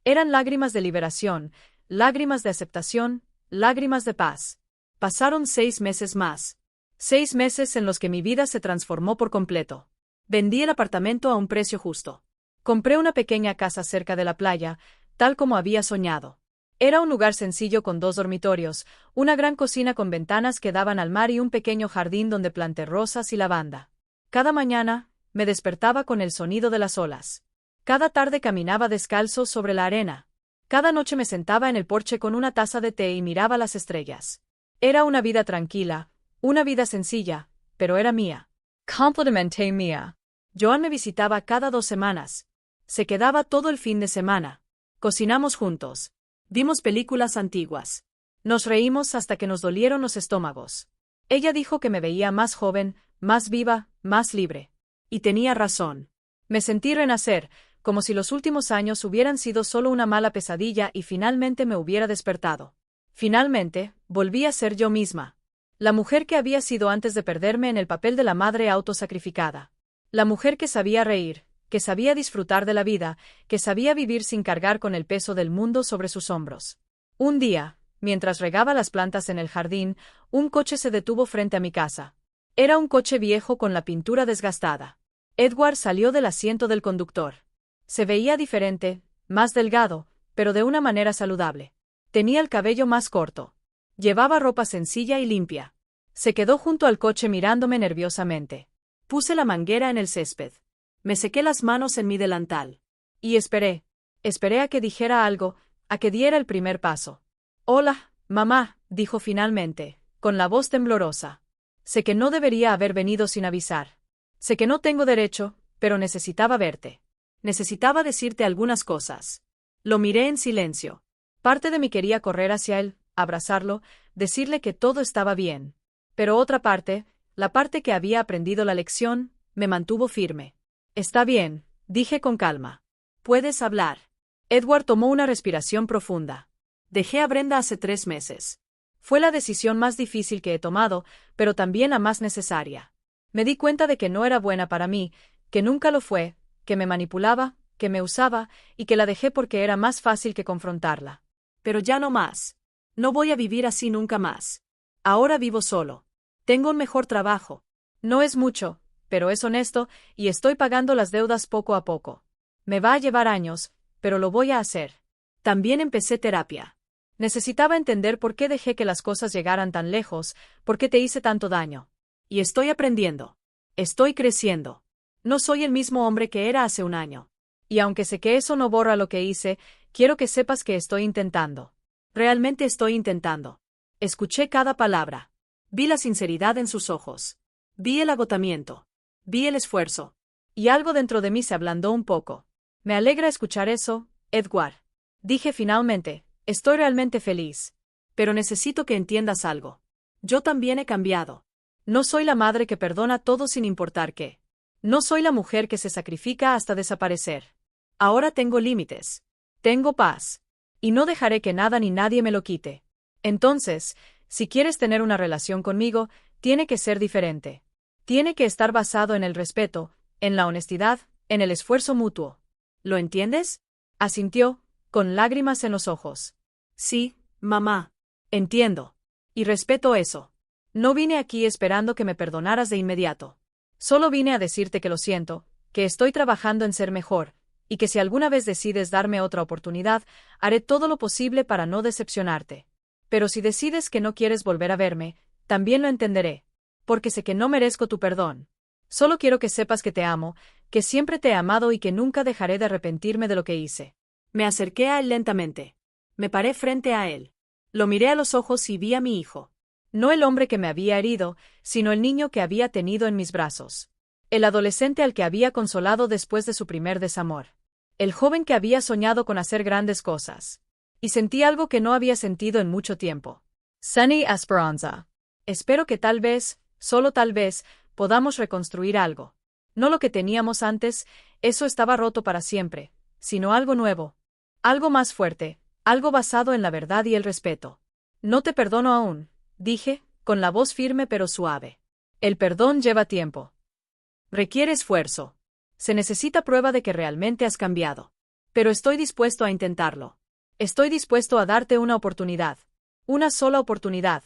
Eran lágrimas de liberación, lágrimas de aceptación, lágrimas de paz. Pasaron 6 meses más. 6 meses en los que mi vida se transformó por completo. Vendí el apartamento a un precio justo. Compré una pequeña casa cerca de la playa, tal como había soñado. Era un lugar sencillo con 2 dormitorios, una gran cocina con ventanas que daban al mar y un pequeño jardín donde planté rosas y lavanda. Cada mañana, me despertaba con el sonido de las olas. Cada tarde caminaba descalzo sobre la arena. Cada noche me sentaba en el porche con una taza de té y miraba las estrellas. Era una vida tranquila, una vida sencilla, pero era mía. Completamente mía. Joan me visitaba cada 2 semanas. Se quedaba todo el fin de semana. Cocinamos juntos. Vimos películas antiguas. Nos reímos hasta que nos dolieron los estómagos. Ella dijo que me veía más joven, más viva, más libre. Y tenía razón. Me sentí renacer, como si los últimos años hubieran sido solo una mala pesadilla y finalmente me hubiera despertado. Finalmente, volví a ser yo misma. La mujer que había sido antes de perderme en el papel de la madre autosacrificada. La mujer que sabía reír, que sabía disfrutar de la vida, que sabía vivir sin cargar con el peso del mundo sobre sus hombros. Un día, mientras regaba las plantas en el jardín, un coche se detuvo frente a mi casa. Era un coche viejo con la pintura desgastada. Edward salió del asiento del conductor. Se veía diferente, más delgado, pero de una manera saludable. Tenía el cabello más corto. Llevaba ropa sencilla y limpia. Se quedó junto al coche mirándome nerviosamente. Puse la manguera en el césped. Me sequé las manos en mi delantal. Y esperé. Esperé a que dijera algo, a que diera el primer paso. Hola, mamá, dijo finalmente, con la voz temblorosa. Sé que no debería haber venido sin avisar. Sé que no tengo derecho, pero necesitaba verte. Necesitaba decirte algunas cosas. Lo miré en silencio. Parte de mí quería correr hacia él, abrazarlo, decirle que todo estaba bien. Pero otra parte, la parte que había aprendido la lección, me mantuvo firme. Está bien, dije con calma. Puedes hablar. Edward tomó una respiración profunda. Dejé a Brenda hace 3 meses. Fue la decisión más difícil que he tomado, pero también la más necesaria. Me di cuenta de que no era buena para mí, que nunca lo fue, que me manipulaba, que me usaba, y que la dejé porque era más fácil que confrontarla. Pero ya no más. No voy a vivir así nunca más. Ahora vivo solo. Tengo un mejor trabajo. No es mucho, pero es honesto, y estoy pagando las deudas poco a poco. Me va a llevar años, pero lo voy a hacer. También empecé terapia. Necesitaba entender por qué dejé que las cosas llegaran tan lejos, por qué te hice tanto daño. Y estoy aprendiendo. Estoy creciendo. No soy el mismo hombre que era hace un año. Y aunque sé que eso no borra lo que hice, quiero que sepas que estoy intentando. Realmente estoy intentando. Escuché cada palabra. Vi la sinceridad en sus ojos. Vi el agotamiento. Vi el esfuerzo. Y algo dentro de mí se ablandó un poco. Me alegra escuchar eso, Edward. Dije finalmente, estoy realmente feliz. Pero necesito que entiendas algo. Yo también he cambiado. No soy la madre que perdona todo sin importar qué. No soy la mujer que se sacrifica hasta desaparecer. Ahora tengo límites. Tengo paz. Y no dejaré que nada ni nadie me lo quite. Entonces, si quieres tener una relación conmigo, tiene que ser diferente. Tiene que estar basado en el respeto, en la honestidad, en el esfuerzo mutuo. ¿Lo entiendes? Asintió, con lágrimas en los ojos. Sí, mamá. Entiendo. Y respeto eso. No vine aquí esperando que me perdonaras de inmediato. Solo vine a decirte que lo siento, que estoy trabajando en ser mejor, y que si alguna vez decides darme otra oportunidad, haré todo lo posible para no decepcionarte. Pero si decides que no quieres volver a verme, también lo entenderé, porque sé que no merezco tu perdón. Solo quiero que sepas que te amo, que siempre te he amado y que nunca dejaré de arrepentirme de lo que hice. Me acerqué a él lentamente. Me paré frente a él. Lo miré a los ojos y vi a mi hijo. No el hombre que me había herido, sino el niño que había tenido en mis brazos. El adolescente al que había consolado después de su primer desamor. El joven que había soñado con hacer grandes cosas. Y sentí algo que no había sentido en mucho tiempo. Sunny Esperanza. Espero que tal vez, solo tal vez, podamos reconstruir algo. No lo que teníamos antes, eso estaba roto para siempre, sino algo nuevo. Algo más fuerte, algo basado en la verdad y el respeto. No te perdono aún, dije, con la voz firme pero suave. El perdón lleva tiempo. Requiere esfuerzo. Se necesita prueba de que realmente has cambiado. Pero estoy dispuesto a intentarlo. Estoy dispuesto a darte una oportunidad. Una sola oportunidad.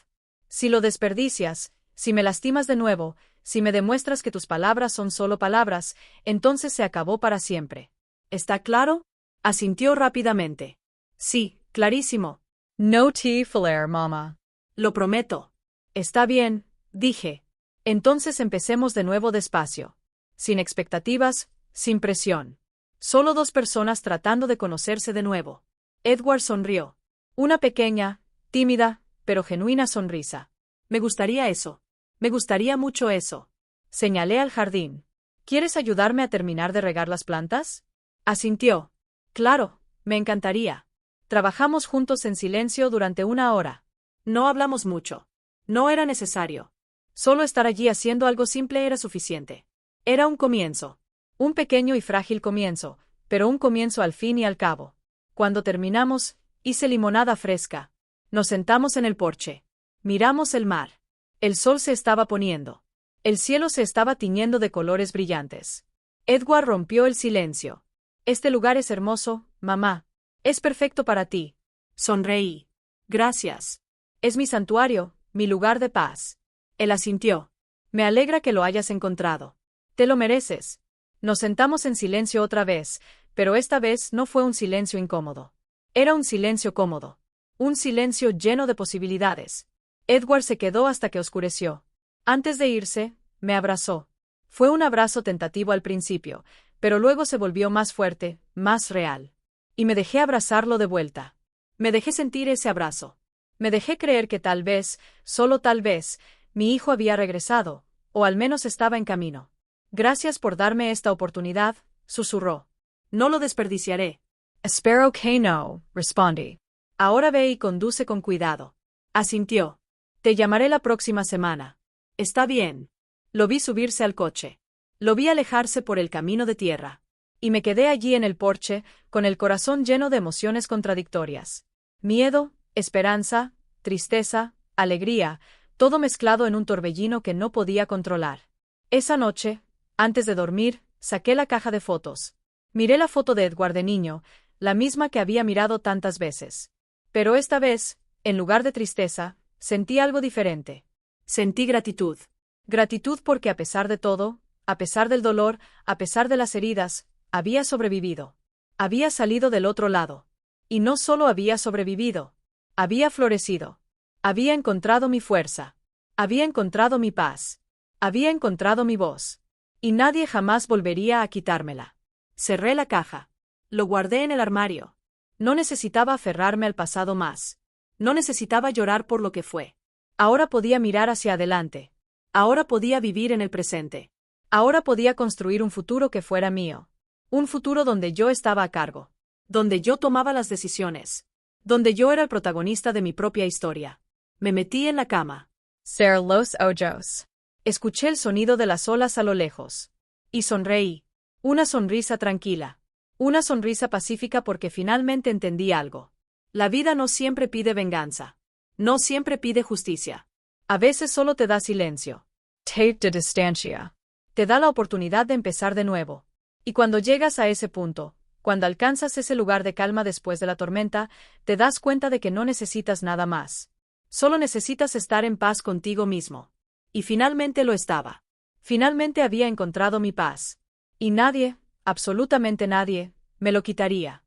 Si lo desperdicias, si me lastimas de nuevo, si me demuestras que tus palabras son solo palabras, entonces se acabó para siempre. ¿Está claro? Asintió rápidamente. Sí, clarísimo. No te fallar, mamá. Lo prometo. Está bien, dije. Entonces empecemos de nuevo despacio. Sin expectativas, sin presión. Solo dos personas tratando de conocerse de nuevo. Edward sonrió. Una pequeña, tímida, pero genuina sonrisa. Me gustaría eso. Me gustaría mucho eso. Señalé al jardín. ¿Quieres ayudarme a terminar de regar las plantas? Asintió. Claro, me encantaría. Trabajamos juntos en silencio durante 1 hora. No hablamos mucho. No era necesario. Solo estar allí haciendo algo simple era suficiente. Era un comienzo. Un pequeño y frágil comienzo, pero un comienzo al fin y al cabo. Cuando terminamos, hice limonada fresca. Nos sentamos en el porche. Miramos el mar. El sol se estaba poniendo. El cielo se estaba tiñendo de colores brillantes. Edward rompió el silencio. Este lugar es hermoso, mamá. Es perfecto para ti. Sonreí. Gracias. Es mi santuario, mi lugar de paz. Él asintió. Me alegra que lo hayas encontrado. Te lo mereces. Nos sentamos en silencio otra vez, pero esta vez no fue un silencio incómodo. Era un silencio cómodo. Un silencio lleno de posibilidades. Edward se quedó hasta que oscureció. Antes de irse, me abrazó. Fue un abrazo tentativo al principio, pero luego se volvió más fuerte, más real. Y me dejé abrazarlo de vuelta. Me dejé sentir ese abrazo. Me dejé creer que tal vez, solo tal vez, mi hijo había regresado, o al menos estaba en camino. Gracias por darme esta oportunidad, susurró. No lo desperdiciaré. Espero que no, respondí. Ahora ve y conduce con cuidado. Asintió. Te llamaré la próxima semana. Está bien. Lo vi subirse al coche. Lo vi alejarse por el camino de tierra. Y me quedé allí en el porche, con el corazón lleno de emociones contradictorias. Miedo, esperanza, tristeza, alegría, todo mezclado en un torbellino que no podía controlar. Esa noche, antes de dormir, saqué la caja de fotos. Miré la foto de Edward de niño, la misma que había mirado tantas veces. Pero esta vez, en lugar de tristeza, sentí algo diferente. Sentí gratitud. Gratitud porque a pesar de todo, a pesar del dolor, a pesar de las heridas, había sobrevivido. Había salido del otro lado. Y no solo había sobrevivido. Había florecido. Había encontrado mi fuerza. Había encontrado mi paz. Había encontrado mi voz. Y nadie jamás volvería a quitármela. Cerré la caja. Lo guardé en el armario. No necesitaba aferrarme al pasado más. No necesitaba llorar por lo que fue. Ahora podía mirar hacia adelante. Ahora podía vivir en el presente. Ahora podía construir un futuro que fuera mío. Un futuro donde yo estaba a cargo. Donde yo tomaba las decisiones. Donde yo era el protagonista de mi propia historia. Me metí en la cama. Ser los ojos. Escuché el sonido de las olas a lo lejos. Y sonreí. Una sonrisa tranquila. Una sonrisa pacífica porque finalmente entendí algo. La vida no siempre pide venganza. No siempre pide justicia. A veces solo te da silencio. Tape de distancia. Te da la oportunidad de empezar de nuevo. Y cuando llegas a ese punto, cuando alcanzas ese lugar de calma después de la tormenta, te das cuenta de que no necesitas nada más. Solo necesitas estar en paz contigo mismo. Y finalmente lo estaba. Finalmente había encontrado mi paz. Y nadie, absolutamente nadie, me lo quitaría.